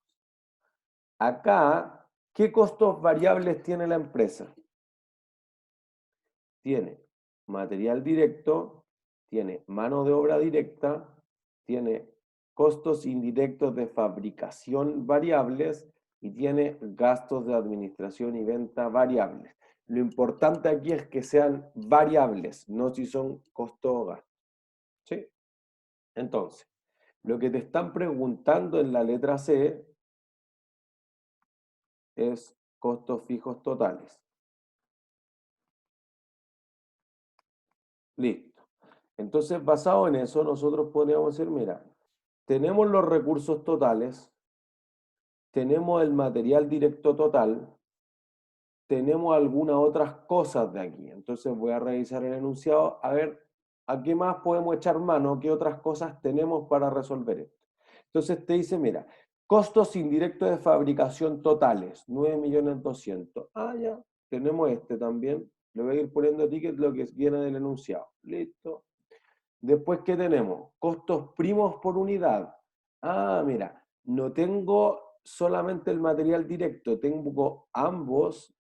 Acá, ¿qué costos variables tiene la empresa? Tiene material directo, tiene mano de obra directa, tiene costos indirectos de fabricación variables y tiene gastos de administración y venta variables. Lo importante aquí es que sean variables, no si son costos o gastos. ¿Sí? Entonces, lo que te están preguntando en la letra C es costos fijos totales. Listo. Entonces, basado en eso, nosotros podríamos decir, mira, tenemos los recursos totales, tenemos el material directo total, tenemos algunas otras cosas de aquí. Entonces voy a revisar el enunciado a ver a qué más podemos echar mano, qué otras cosas tenemos para resolver esto. Entonces te dice, mira, costos indirectos de fabricación totales, 9.200.000. Ah, ya, tenemos este también. Le voy a ir poniendo ticket lo que viene del enunciado. Listo. Después, ¿qué tenemos? Costos primos por unidad. Ah, mira, no tengo solamente el material directo, tengo ambos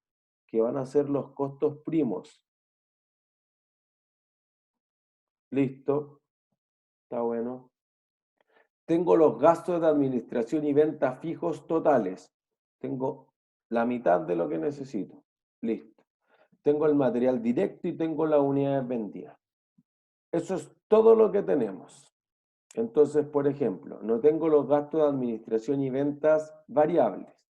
que van a ser los costos primos. Listo. Está bueno. Tengo los gastos de administración y venta fijos totales. Tengo la mitad de lo que necesito. Listo. Tengo el material directo y tengo las unidades vendidas. Eso es todo lo que tenemos. Entonces, por ejemplo, no tengo los gastos de administración y ventas variables,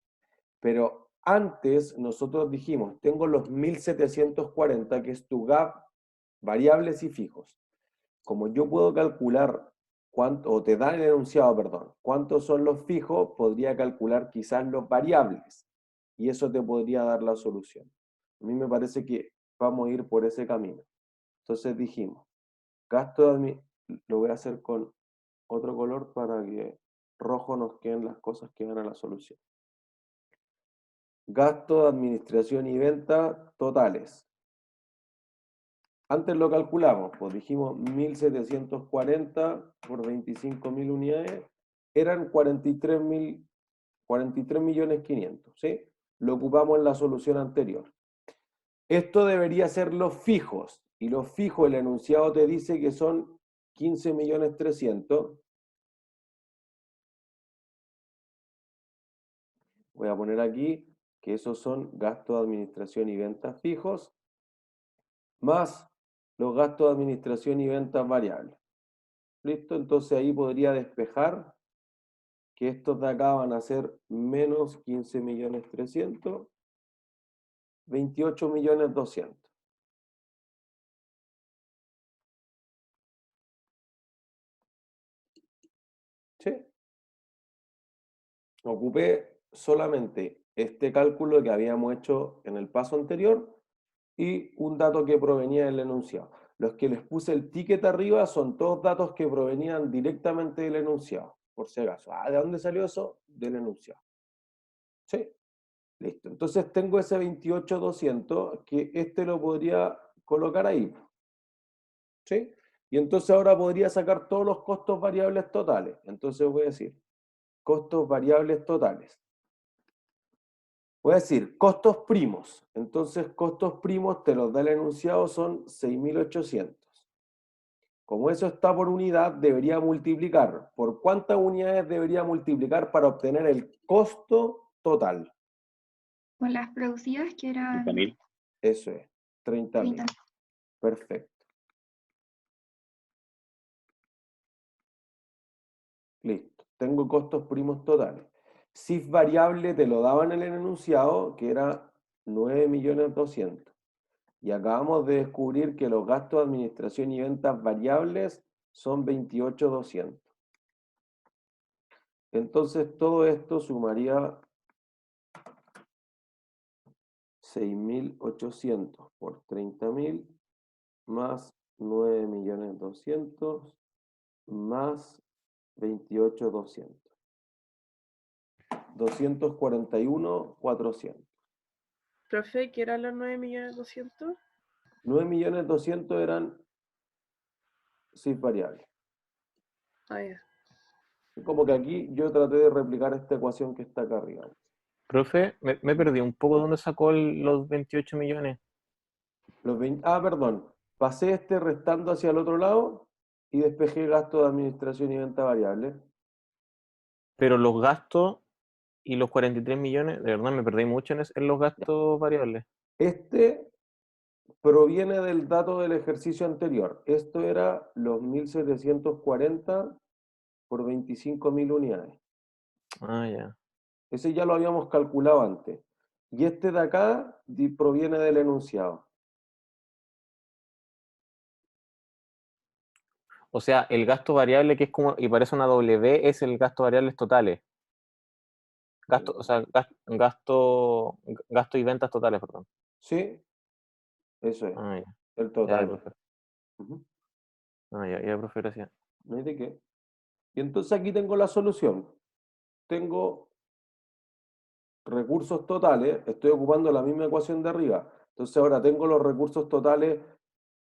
pero antes nosotros dijimos, tengo los 1.740, que es tu gap, variables y fijos. Como yo puedo calcular cuánto, o te da el enunciado, perdón, cuántos son los fijos, podría calcular quizás los variables, y eso te podría dar la solución. A mí me parece que vamos a ir por ese camino. Entonces dijimos, gasto de lo voy a hacer con otro color para que rojo nos queden las cosas que van a la solución. Gasto de administración y venta totales. Antes lo calculamos, pues dijimos 1.740 por 25.000 unidades, eran 43.500.000, ¿sí? Lo ocupamos en la solución anterior. Esto debería ser los fijos, y los fijos, el enunciado te dice que son 15.300.000. Voy a poner aquí que esos son gastos de administración y ventas fijos, más los gastos de administración y ventas variables. ¿Listo? Entonces ahí podría despejar que estos de acá van a ser menos 15.300.000, 28.200.000. ¿Sí? Ocupé solamente este cálculo que habíamos hecho en el paso anterior y un dato que provenía del enunciado. Los que les puse el ticket arriba son todos datos que provenían directamente del enunciado, por si acaso. Ah, ¿de dónde salió eso? Del enunciado. ¿Sí? Listo. Entonces tengo ese 28.200 que este lo podría colocar ahí. ¿Sí? Y entonces ahora podría sacar todos los costos variables totales. Entonces voy a decir, costos variables totales. Voy a decir, costos primos. Entonces, costos primos te los da el enunciado, son 6.800. Como eso está por unidad, debería multiplicar. ¿Por cuántas unidades debería multiplicar para obtener el costo total? Con las producidas que eran 30.000. Eso es, 30.000. 30. Perfecto. Listo. Tengo costos primos totales. CIF variable te lo daban en el enunciado, que era 9.200.000. Y acabamos de descubrir que los gastos de administración y ventas variables son 28.200. Entonces todo esto sumaría 6.800 por 30.000 más 9.200.000 más 28.200. 241.400. Profe, ¿qué eran los 9.200.000? 9.200.000 eran CIF variables. Ah, ya. Como que aquí yo traté de replicar esta ecuación que está acá arriba. Profe, me perdí un poco dónde sacó los 28 millones. Perdón. Pasé este restando hacia el otro lado y despejé gasto de administración y venta variable. Pero los gastos y los 43 millones, de verdad me perdí mucho en los gastos variables. Este proviene del dato del ejercicio anterior. Esto era los 1.740 por 25.000 unidades. Ah, ya. Ese ya lo habíamos calculado antes. Y este de acá proviene del enunciado. O sea, el gasto variable que es como, y parece una W, es el gasto variables totales. Gasto, o sea, gasto y ventas totales, perdón. Sí, eso es, Ah, ya. el Ya, total. profe. Ujú. Ah, ya, profe, gracias. No hay de qué. Y entonces aquí tengo la solución. Tengo recursos totales, estoy ocupando la misma ecuación de arriba. Entonces ahora tengo los recursos totales,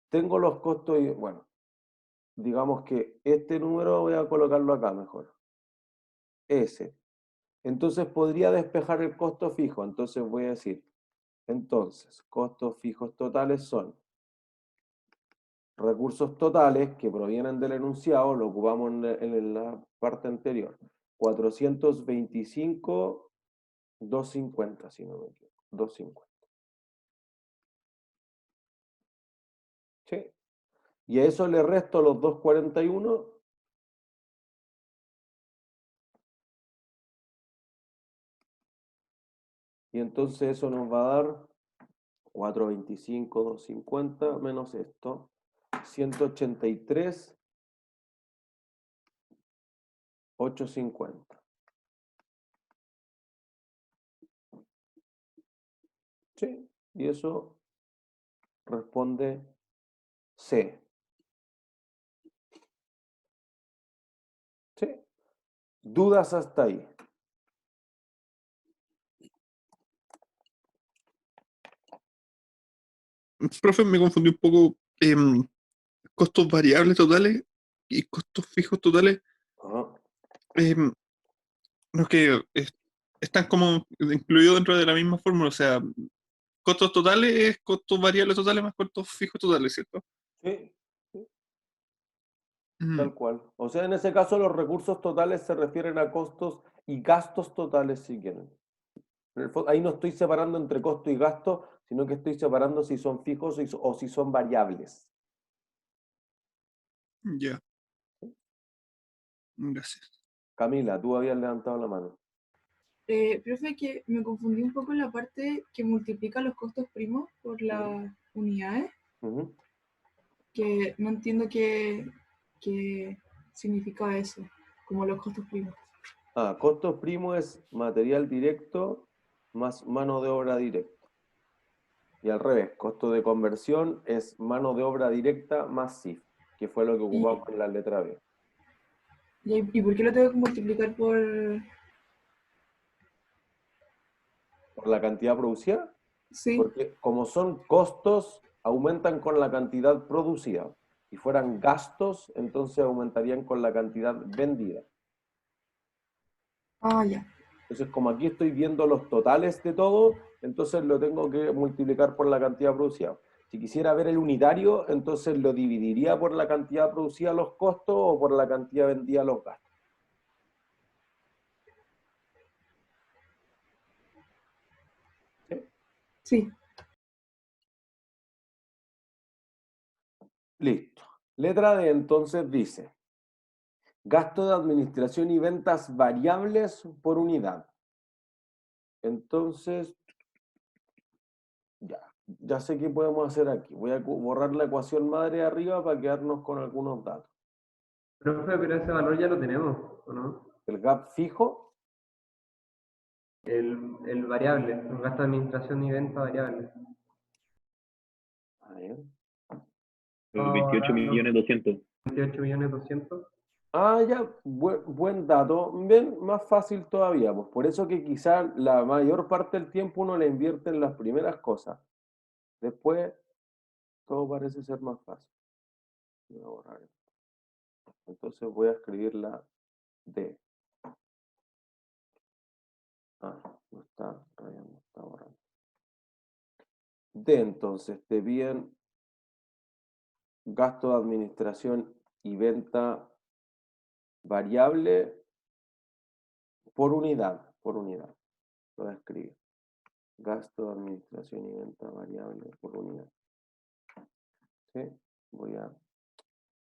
tengo los costos y, bueno, digamos que este número voy a colocarlo acá mejor. Ese. Entonces podría despejar el costo fijo. Entonces voy a decir, entonces, costos fijos totales son recursos totales que provienen del enunciado, lo ocupamos en la parte anterior. 425,250, si no me equivoco. 250. ¿Sí? Y a eso le resto los 241. Y entonces eso nos va a dar 425, 250 menos esto. 183, 850. ¿Sí? Y eso responde C. ¿Sí? ¿Dudas hasta ahí? Profe, me confundí un poco. Costos variables totales y costos fijos totales. Ajá. No es que están como incluidos dentro de la misma fórmula. O sea, costos totales es costos variables totales más costos fijos totales, ¿cierto? Sí, sí, Mm, tal cual. O sea, en ese caso los recursos totales se refieren a costos y gastos totales, si quieren. Ahí no estoy separando entre costo y gasto, sino que estoy separando si son fijos o si son variables. ya, gracias. Camila, tú habías levantado la mano. Profe, que me confundí un poco en la parte que multiplica los costos primos por las unidades, Ujú. que no entiendo qué significa eso, como los costos primos. Costos primos es material directo más mano de obra directa. Y al revés, costo de conversión es mano de obra directa más CIF, que fue lo que ocupamos en la letra B. ¿Y por qué lo tengo que multiplicar por...? ¿Por la cantidad producida? Sí. Porque como son costos, aumentan con la cantidad producida. Si fueran gastos, entonces aumentarían con la cantidad vendida. Ah, ya. Entonces, como aquí estoy viendo los totales de todo, entonces lo tengo que multiplicar por la cantidad producida. Si quisiera ver el unitario, entonces lo dividiría por la cantidad producida los costos o por la cantidad vendida los gastos. ¿Sí? Sí. Listo. Letra D entonces dice, gasto de administración y ventas variables por unidad. Entonces, ya sé qué podemos hacer aquí. Voy a borrar la ecuación madre de arriba para quedarnos con algunos datos. Profe, pero ese valor ya lo tenemos, ¿o no? El gap fijo, El variable, el gasto de administración y venta variable. a ver. Los 28.200.000. 28.200.000. Ya, buen dato. Ven, más fácil todavía, pues por eso que quizá la mayor parte del tiempo uno le invierte en las primeras cosas. Después, todo parece ser más fácil. Voy a borrar esto. Entonces voy a escribir la D. No está rayando, está borrando. D, entonces, te piden gasto de administración y venta variable por unidad, Lo voy a escribir. Gasto de administración y venta variable por unidad. ¿Sí? Voy a...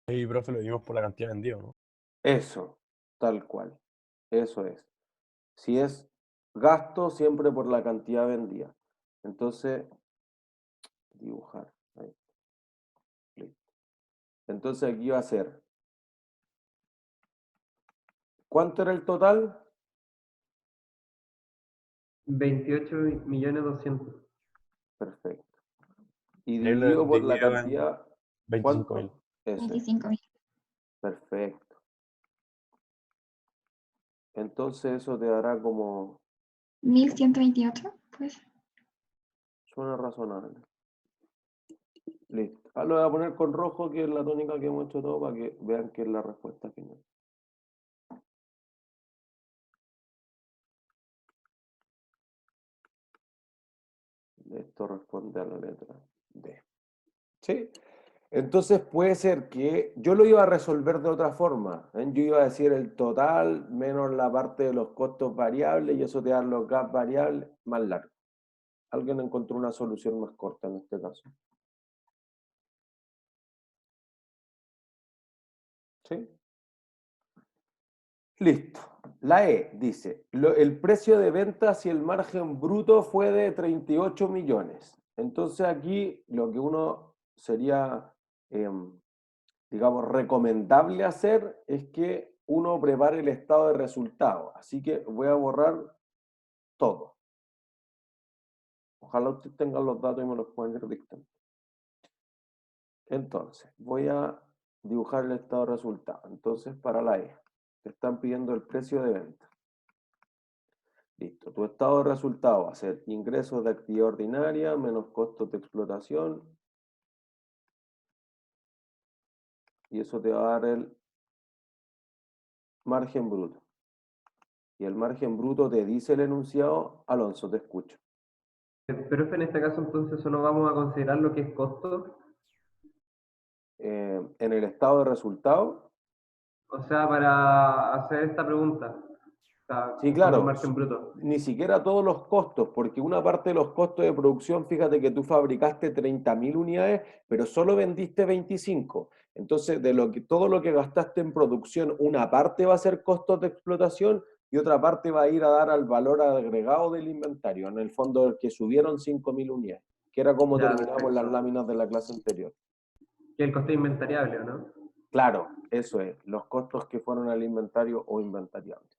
Sí, profe, lo dimos por la cantidad vendida, ¿no? Eso, tal cual. Eso es. Si es gasto, siempre por la cantidad vendida. Entonces, dibujar. Ahí. Listo. Entonces aquí va a ser. ¿Cuánto era el total? 28.200.000. Perfecto. Y Él dividido por la dividido en cantidad, 25.000. ¿cuánto? Eso es. 25.000. Perfecto. Entonces eso te dará como... 1.128, pues. Suena razonable. Listo. Lo voy a poner con rojo, que es la tónica que hemos hecho todo, para que vean que es la respuesta final. Esto responde a la letra D. ¿Sí? Entonces puede ser que yo lo iba a resolver de otra forma. Yo iba a decir el total menos la parte de los costos variables y eso te da los gaps variables más largos. Alguien encontró una solución más corta en este caso. ¿Sí? Listo. La E dice, el precio de venta si el margen bruto fue de 38 millones. Entonces aquí lo que uno sería, digamos, recomendable hacer es que uno prepare el estado de resultados. Así que voy a borrar todo. Ojalá usted tenga los datos y me los puedan ir dictando. Entonces, voy a dibujar el estado de resultados. Entonces, para la E, te están pidiendo el precio de venta. Listo. Tu estado de resultado va a ser ingresos de actividad ordinaria menos costos de explotación. Y eso te va a dar el margen bruto. Y el margen bruto te dice el enunciado. Alonso, te escucho. Pero en este caso entonces solo vamos a considerar lo que es costo. En el estado de resultado. O sea, para hacer esta pregunta. O sea, Sí, con el claro, margen bruto. ni siquiera todos los costos, porque una parte de los costos de producción, fíjate que tú fabricaste 30.000 unidades, pero solo vendiste 25. Entonces, todo lo que gastaste en producción, una parte va a ser costos de explotación y otra parte va a ir a dar al valor agregado del inventario, en el fondo el que subieron 5.000 unidades, que era como Ya, terminamos las perfecto. láminas de la clase anterior. Y el costo inventariable, ¿o no? Claro, eso es, los costos que fueron al inventario o inventariables.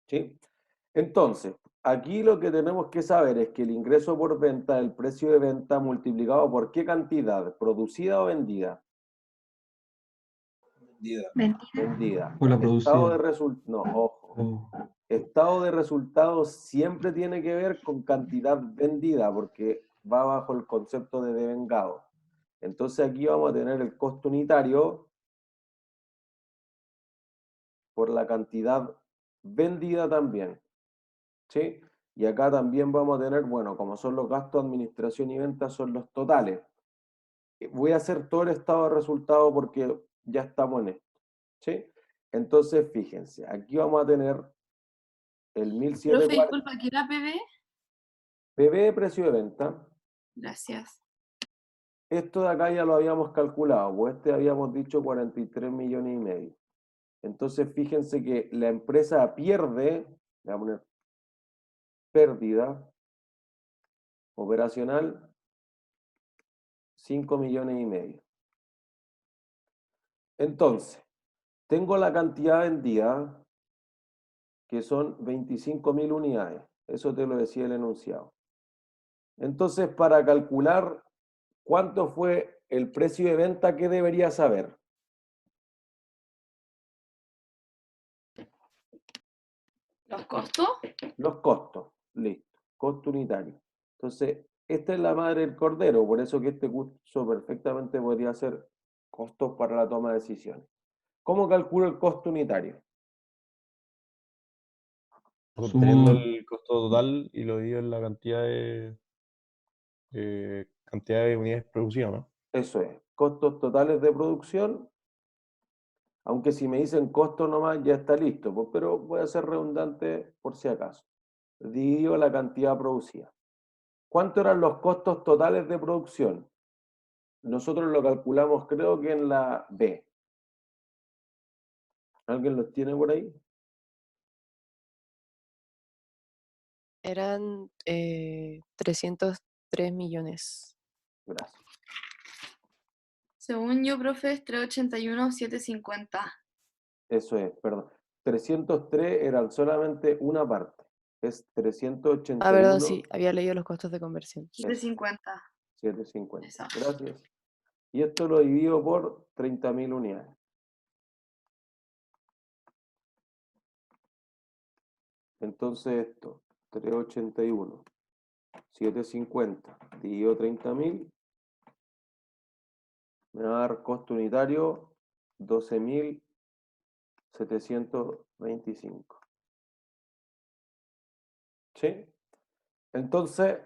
¿Sí? Entonces, aquí lo que tenemos que saber es que el ingreso por venta, el precio de venta multiplicado por qué cantidad, producida o vendida. Vendida. Por la Estado de producida. no, ojo. Oh. Estado de resultados siempre tiene que ver con cantidad vendida, porque va bajo el concepto de devengado. Entonces aquí vamos a tener el costo unitario por la cantidad vendida también. ¿Sí? Y acá también vamos a tener, bueno, como son los gastos de administración y venta, son los totales. Voy a hacer todo el estado de resultados porque ya estamos en esto. ¿Sí? Entonces, fíjense, aquí vamos a tener el Profe, 1740. disculpa, ¿qué era PB? PB de precio de venta. Gracias. Esto de acá ya lo habíamos calculado, pues habíamos dicho 43 millones y medio. Entonces, fíjense que la empresa pierde, voy a poner pérdida operacional, 5 millones y medio. Entonces, tengo la cantidad vendida, que son 25.000 unidades. Eso te lo decía el enunciado. Entonces, para calcular cuánto fue el precio de venta, ¿qué debería saber? ¿Los costos? Los costos. Listo. Costo unitario. Entonces, esta es la madre del cordero, por eso que este curso perfectamente podría ser costos para la toma de decisiones. ¿Cómo calculo el costo unitario? Obteniendo Sumo el costo total y lo divido en la cantidad de unidades producidas, ¿no? Eso es. Costos totales de producción Aunque si me dicen costo nomás ya está listo, pues, pero voy a ser redundante por si acaso. Dividido la cantidad producida. ¿Cuántos eran los costos totales de producción? Nosotros lo calculamos creo que en la B. ¿Alguien los tiene por ahí? Eran 303 millones. Gracias. Según yo, profe, es 381,750. Eso es, perdón. 303 eran solamente una parte. Es 381. Ah, perdón, sí, había leído los costos de conversión. 750. 750. Exacto. Gracias. Y esto lo divido por 30.000 unidades. Entonces esto, 381, 750, dividido 30.000, me va a dar costo unitario 12.725. ¿Sí? Entonces,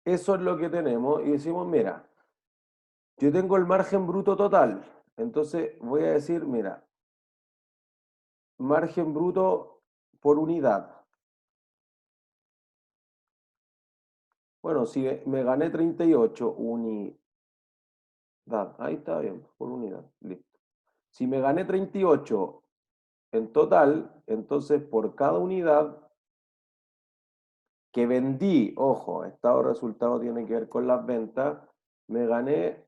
eso es lo que tenemos y decimos, mira, yo tengo el margen bruto total, entonces voy a decir, mira, margen bruto por unidad. Bueno, si me gané 38 unidad, ahí está bien, por unidad, listo. Si me gané 38 en total, entonces por cada unidad que vendí, ojo, estado de resultado tiene que ver con las ventas, me gané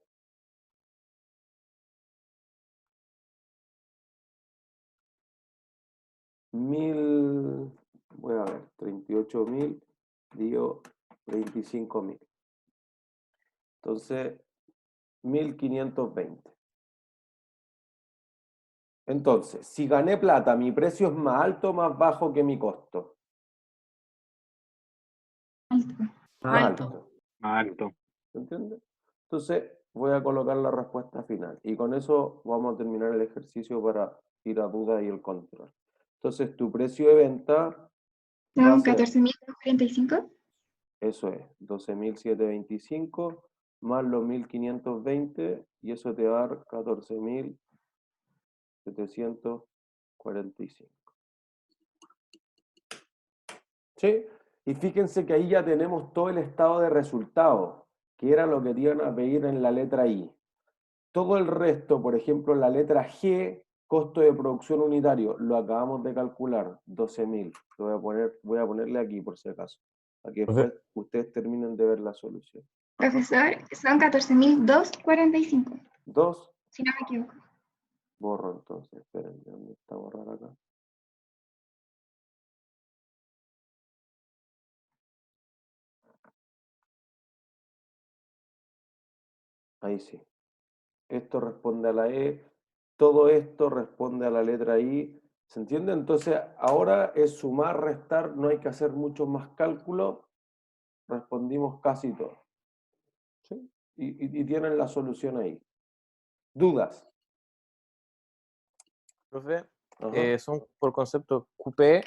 1.000, voy a ver, 38.000, digo 25.000. Entonces, 1.520. Entonces, si gané plata, ¿mi precio es más alto o más bajo que mi costo? Más alto. Alto. ¿Se entiende? Entonces, voy a colocar la respuesta final. Y con eso vamos a terminar el ejercicio para ir a dudas y el control. Entonces, tu precio de venta va a Son ser, 14.045. eso es, 12.725 más los 1.520 y eso te va a dar 14.745. ¿Sí? Y fíjense que ahí ya tenemos todo el estado de resultados, que era lo que te iban a pedir en la letra I. Todo el resto, por ejemplo, la letra G, costo de producción unitario, lo acabamos de calcular, 12.000. Voy a ponerle aquí por si acaso, para que después ustedes terminen de ver la solución. Profesor, son 14.245. ¿2? Si no me equivoco. Borro entonces, esperen, ¿dónde está borrar acá? Ahí sí. Esto responde a la E, todo esto responde a la letra I. ¿Se entiende? Entonces, ahora es sumar, restar, no hay que hacer muchos más cálculos. Respondimos casi todo. ¿Sí? Y tienen la solución ahí. ¿Dudas? Profe, Ajá. son por concepto QP,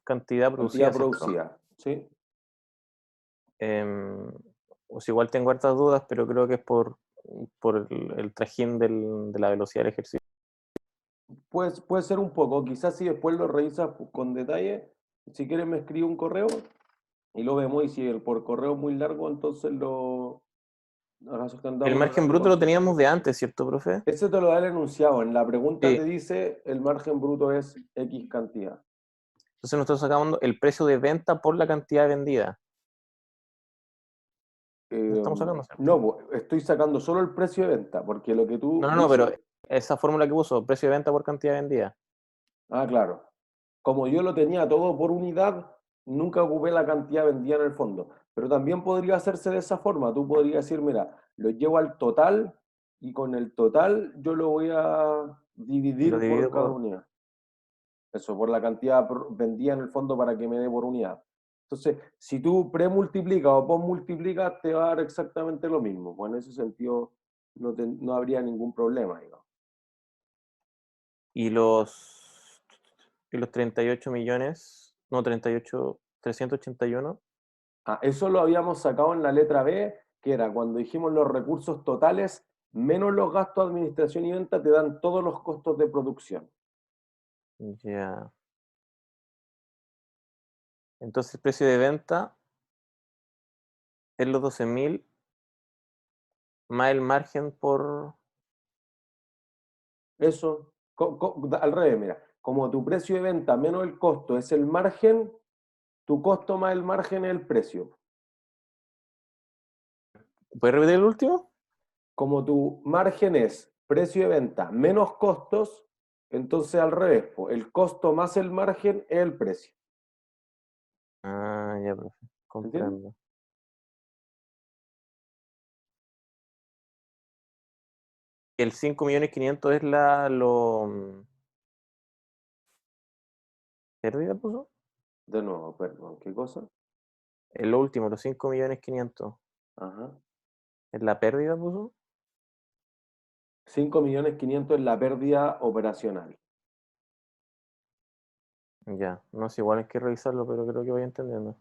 cantidad producida, Cantidad ¿cierto? producida, ¿sí? Pues igual tengo hartas dudas, pero creo que es por el trajín de la velocidad del ejercicio. Pues, puede ser un poco, quizás si después lo revisas con detalle, si quieres me escribe un correo y lo vemos, y si el por correo es muy largo, entonces lo El margen bruto lo teníamos de antes, ¿cierto, profe? Ese te lo da el enunciado, en la pregunta Sí. te dice el margen bruto es X cantidad. Entonces nosotros sacamos el precio de venta por la cantidad vendida. ¿No estamos sacando? No, pues, estoy sacando solo el precio de venta, porque lo que tú No, dices... pero esa fórmula que puso, precio de venta por cantidad vendida. Ah, claro. Como yo lo tenía todo por unidad, nunca ocupé la cantidad vendida en el fondo. Pero también podría hacerse de esa forma. Tú podrías decir, mira, lo llevo al total y con el total yo lo voy a dividir Lo divido por cada por... unidad. Eso, por la cantidad vendida en el fondo para que me dé por unidad. Entonces, si tú premultiplicas o posmultiplicas, te va a dar exactamente lo mismo. Pues en ese sentido no habría ningún problema, digamos. Y los 38 millones, no, 38, 381. Ah, eso lo habíamos sacado en la letra B, que era cuando dijimos los recursos totales menos los gastos de administración y venta te dan todos los costos de producción. Ya. Entonces el precio de venta es los 12.000 más el margen por... Eso, al revés, mira, como tu precio de venta menos el costo es el margen, tu costo más el margen es el precio. ¿Puedes repetir el último? Como tu margen es precio de venta menos costos, entonces al revés, po, el costo más el margen es el precio. Ah, ya, profe. ¿Entiendes? Comprendo. El 5.500.000 es ¿pérdida puso? De nuevo, perdón, ¿qué cosa? El último, los 5.500.000. Ajá. ¿Es la pérdida puso? 5.500.000 es la pérdida operacional. Ya, no sé, igual hay que revisarlo, pero creo que voy entendiendo.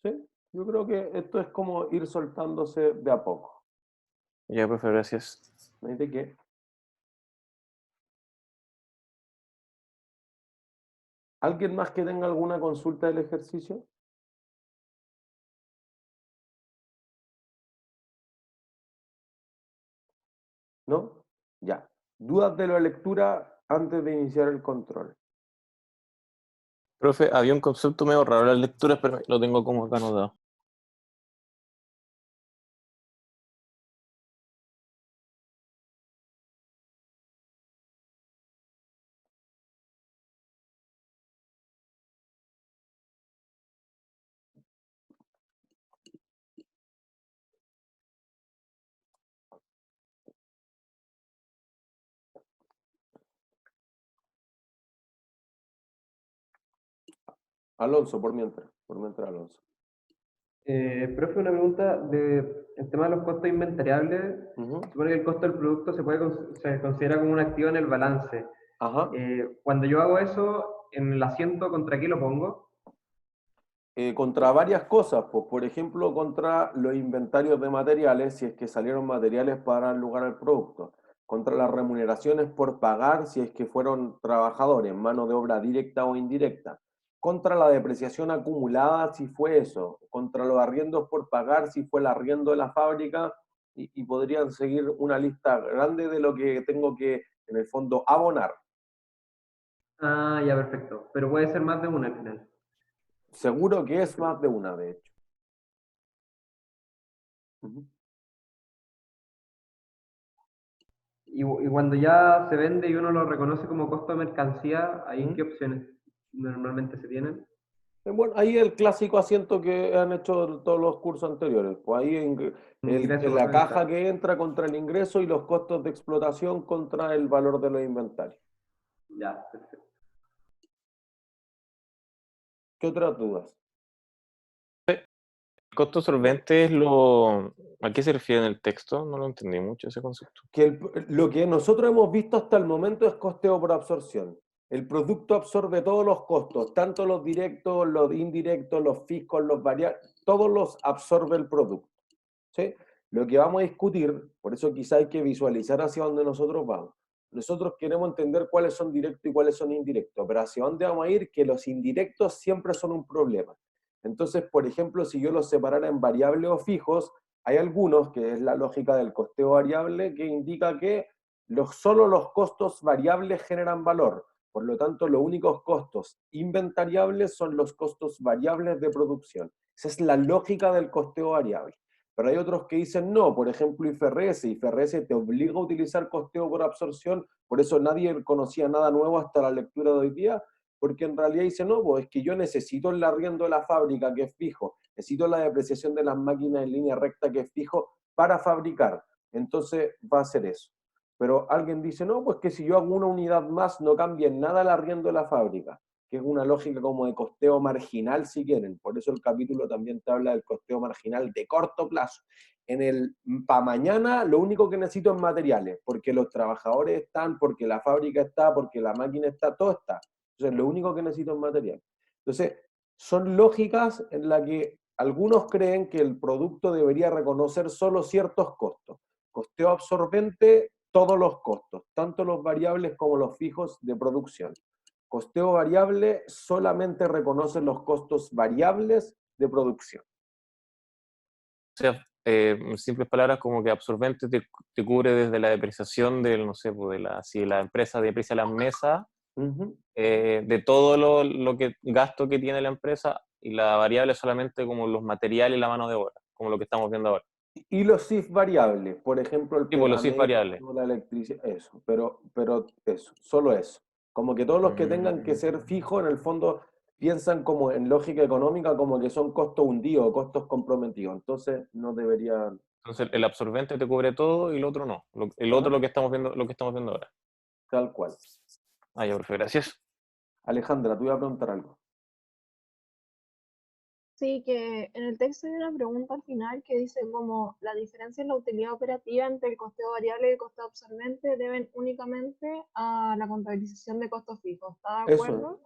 ¿Sí? Yo creo que esto es como ir soltándose de a poco. Ya, profe, gracias. ¿No hay de qué? ¿Alguien más que tenga alguna consulta del ejercicio? ¿No? Ya. ¿Dudas de la lectura antes de iniciar el control? Profe, había un concepto medio raro en las lecturas, pero lo tengo como acá anotado. Alonso, por mientras Alonso. Profe, una pregunta el tema de los costos inventariables. Supone que el costo del producto se considera como un activo en el balance. Ajá. Cuando yo hago eso, en el asiento, ¿contra qué lo pongo? Contra varias cosas, pues, por ejemplo, contra los inventarios de materiales, si es que salieron materiales para dar lugar al producto, contra las remuneraciones por pagar, si es que fueron trabajadores, mano de obra directa o indirecta, contra la depreciación acumulada, si fue eso, contra los arriendos por pagar, si fue el arriendo de la fábrica, y podrían seguir una lista grande de lo que tengo que, en el fondo, abonar. Ah, ya, perfecto. Pero puede ser más de una al final. Seguro que es más de una, de hecho. Y cuando ya se vende y uno lo reconoce como costo de mercancía, ¿ahí qué opciones normalmente se tienen? Bueno, ahí el clásico asiento que han hecho todos los cursos anteriores. Pues ahí Ingreso la por caja venta. que entra contra el ingreso y los costos de explotación contra el valor de los inventarios. Ya, perfecto. ¿Qué otras dudas? El costo solvente es lo... ¿A qué se refiere en el texto? No lo entendí mucho ese concepto. Que lo que nosotros hemos visto hasta el momento es costeo por absorción. El producto absorbe todos los costos, tanto los directos, los indirectos, los fijos, los variables, todos los absorbe el producto. ¿Sí? Lo que vamos a discutir, por eso quizá hay que visualizar hacia dónde nosotros vamos. Nosotros queremos entender cuáles son directos y cuáles son indirectos, pero hacia dónde vamos a ir, que los indirectos siempre son un problema. Entonces, por ejemplo, si yo los separara en variables o fijos, hay algunos, que es la lógica del costeo variable, que indica que solo los costos variables generan valor. Por lo tanto, los únicos costos inventariables son los costos variables de producción. Esa es la lógica del costeo variable. Pero hay otros que dicen no, por ejemplo IFRS te obliga a utilizar costeo por absorción, por eso nadie conocía nada nuevo hasta la lectura de hoy día, porque en realidad dice no, pues es que yo necesito el arriendo de la fábrica que es fijo, necesito la depreciación de las máquinas en línea recta que es fijo para fabricar, entonces va a ser eso. Pero alguien dice no, pues que si yo hago una unidad más no cambia en nada el arriendo de la fábrica, que es una lógica como de costeo marginal si quieren. Por eso el capítulo también te habla del costeo marginal de corto plazo. Para mañana lo único que necesito es materiales, porque los trabajadores están, porque la fábrica está, porque la máquina está, todo está. Entonces lo único que necesito es material. Entonces son lógicas en las que algunos creen que el producto debería reconocer solo ciertos costos. Costeo absorbente, todos los costos, tanto los variables como los fijos de producción. Costeo variable solamente reconoce los costos variables de producción. O sea, en simples palabras, como que absorbente te cubre desde la depreciación del, no sé, pues si la empresa deprecia las mesas, de todo lo que gasto que tiene la empresa, y la variable solamente como los materiales y la mano de obra, como lo que estamos viendo ahora. Y los CIF variables, por ejemplo, el Sí, pues los CIF variables. pegamento, la electricidad, eso, pero eso, solo eso. Como que todos los que tengan que ser fijos, en el fondo, piensan como en lógica económica, como que son costos hundidos, costos comprometidos. Entonces, no deberían... Entonces, el absorbente te cubre todo y el otro no. El otro lo que estamos viendo ahora. Tal cual. Ah, ya, profe, gracias. Alejandra, tú ibas a preguntar algo. Sí, que en el texto hay una pregunta al final que dice como la diferencia en la utilidad operativa entre el costeo variable y el costeo absorbente deben únicamente a la contabilización de costos fijos. ¿Está de acuerdo?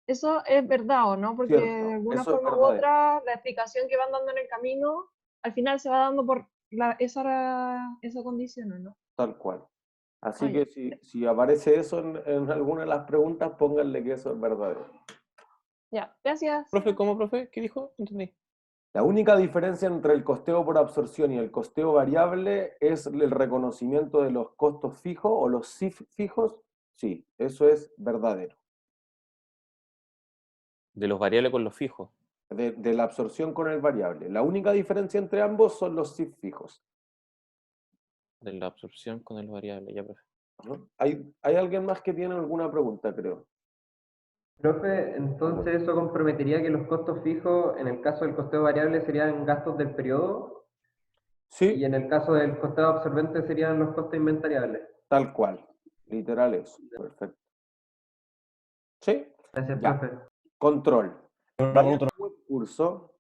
Eso es verdad, ¿o no? Porque Cierto, de alguna eso es forma u verdadero. otra, la explicación que van dando en el camino, al final se va dando por esa condición, ¿o no? Tal cual. Así Ah, que ya. si aparece eso en alguna de las preguntas, pónganle que eso es verdadero. Ya, gracias. Profe, ¿cómo, profe? ¿Qué dijo? No entendí. La única diferencia entre el costeo por absorción y el costeo variable es el reconocimiento de los costos fijos o los CIF fijos. Sí, eso es verdadero. De los variables con los fijos. De la absorción con el variable. La única diferencia entre ambos son los CIF fijos. De la absorción con el variable, ya, profe. ¿No? ¿Hay alguien más que tiene alguna pregunta, creo? Profe, entonces eso comprometería que los costos fijos, en el caso del costeo variable, serían gastos del periodo. Sí. Y en el caso del costeo absorbente serían los costos inventariables. Tal cual. Literal eso. Perfecto. ¿Sí? Gracias, Ya. profe. Control. Vaya a web curso.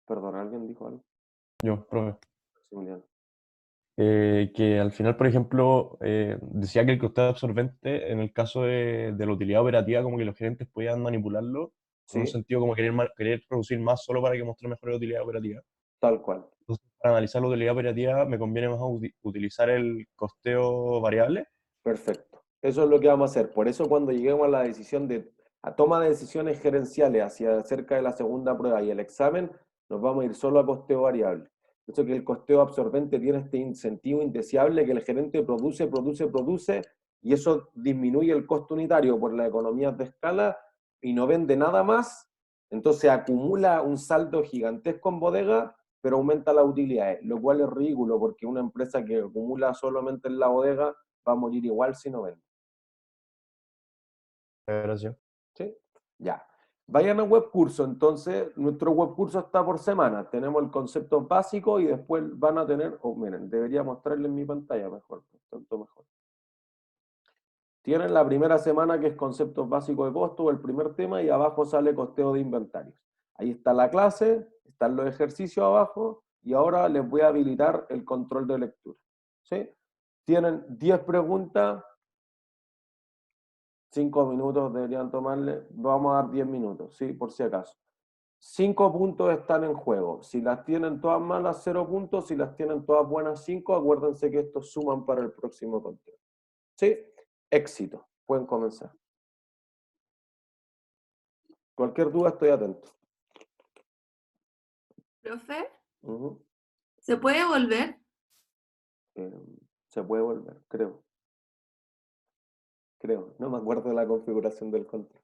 Perdón, ¿alguien dijo algo? Yo, profe. Maximiliano. Que al final, por ejemplo, decía que el costado absorbente, en el caso de la utilidad operativa, como que los gerentes podían manipularlo, en un Sí. sentido como querer producir más solo para que muestre mejor utilidad operativa. Tal cual. Entonces, para analizar la utilidad operativa, me conviene más utilizar el costeo variable. Perfecto. Eso es lo que vamos a hacer. Por eso cuando lleguemos a la decisión a toma de decisiones gerenciales hacia cerca de la segunda prueba y el examen, nos vamos a ir solo a costeo variable. Por eso que el costeo absorbente tiene este incentivo indeseable que el gerente produce, y eso disminuye el costo unitario por las economías de escala y no vende nada más. Entonces acumula un saldo gigantesco en bodega, pero aumenta las utilidades, lo cual es ridículo porque una empresa que acumula solamente en la bodega va a morir igual si no vende. Gracias. ¿Sí? Ya. Vayan a web curso, entonces, nuestro web curso está por semana. Tenemos el concepto básico y después van a tener, miren, debería mostrarles en mi pantalla mejor, tanto mejor. Tienen la primera semana que es conceptos básicos de costo, el primer tema, y abajo sale costeo de inventarios. Ahí está la clase, están los ejercicios abajo, y ahora les voy a habilitar el control de lectura. ¿Sí? Tienen 10 preguntas, 5 minutos deberían tomarle, vamos a dar 10 minutos, ¿sí? Por si acaso. 5 puntos están en juego. Si las tienen todas malas, 0 puntos. Si las tienen todas buenas, 5. Acuérdense que estos suman para el próximo conteo. ¿Sí? Éxito. Pueden comenzar. Cualquier duda, estoy atento. Profe, Ujú. ¿se puede volver? Se puede volver, creo. No me acuerdo de la configuración del control.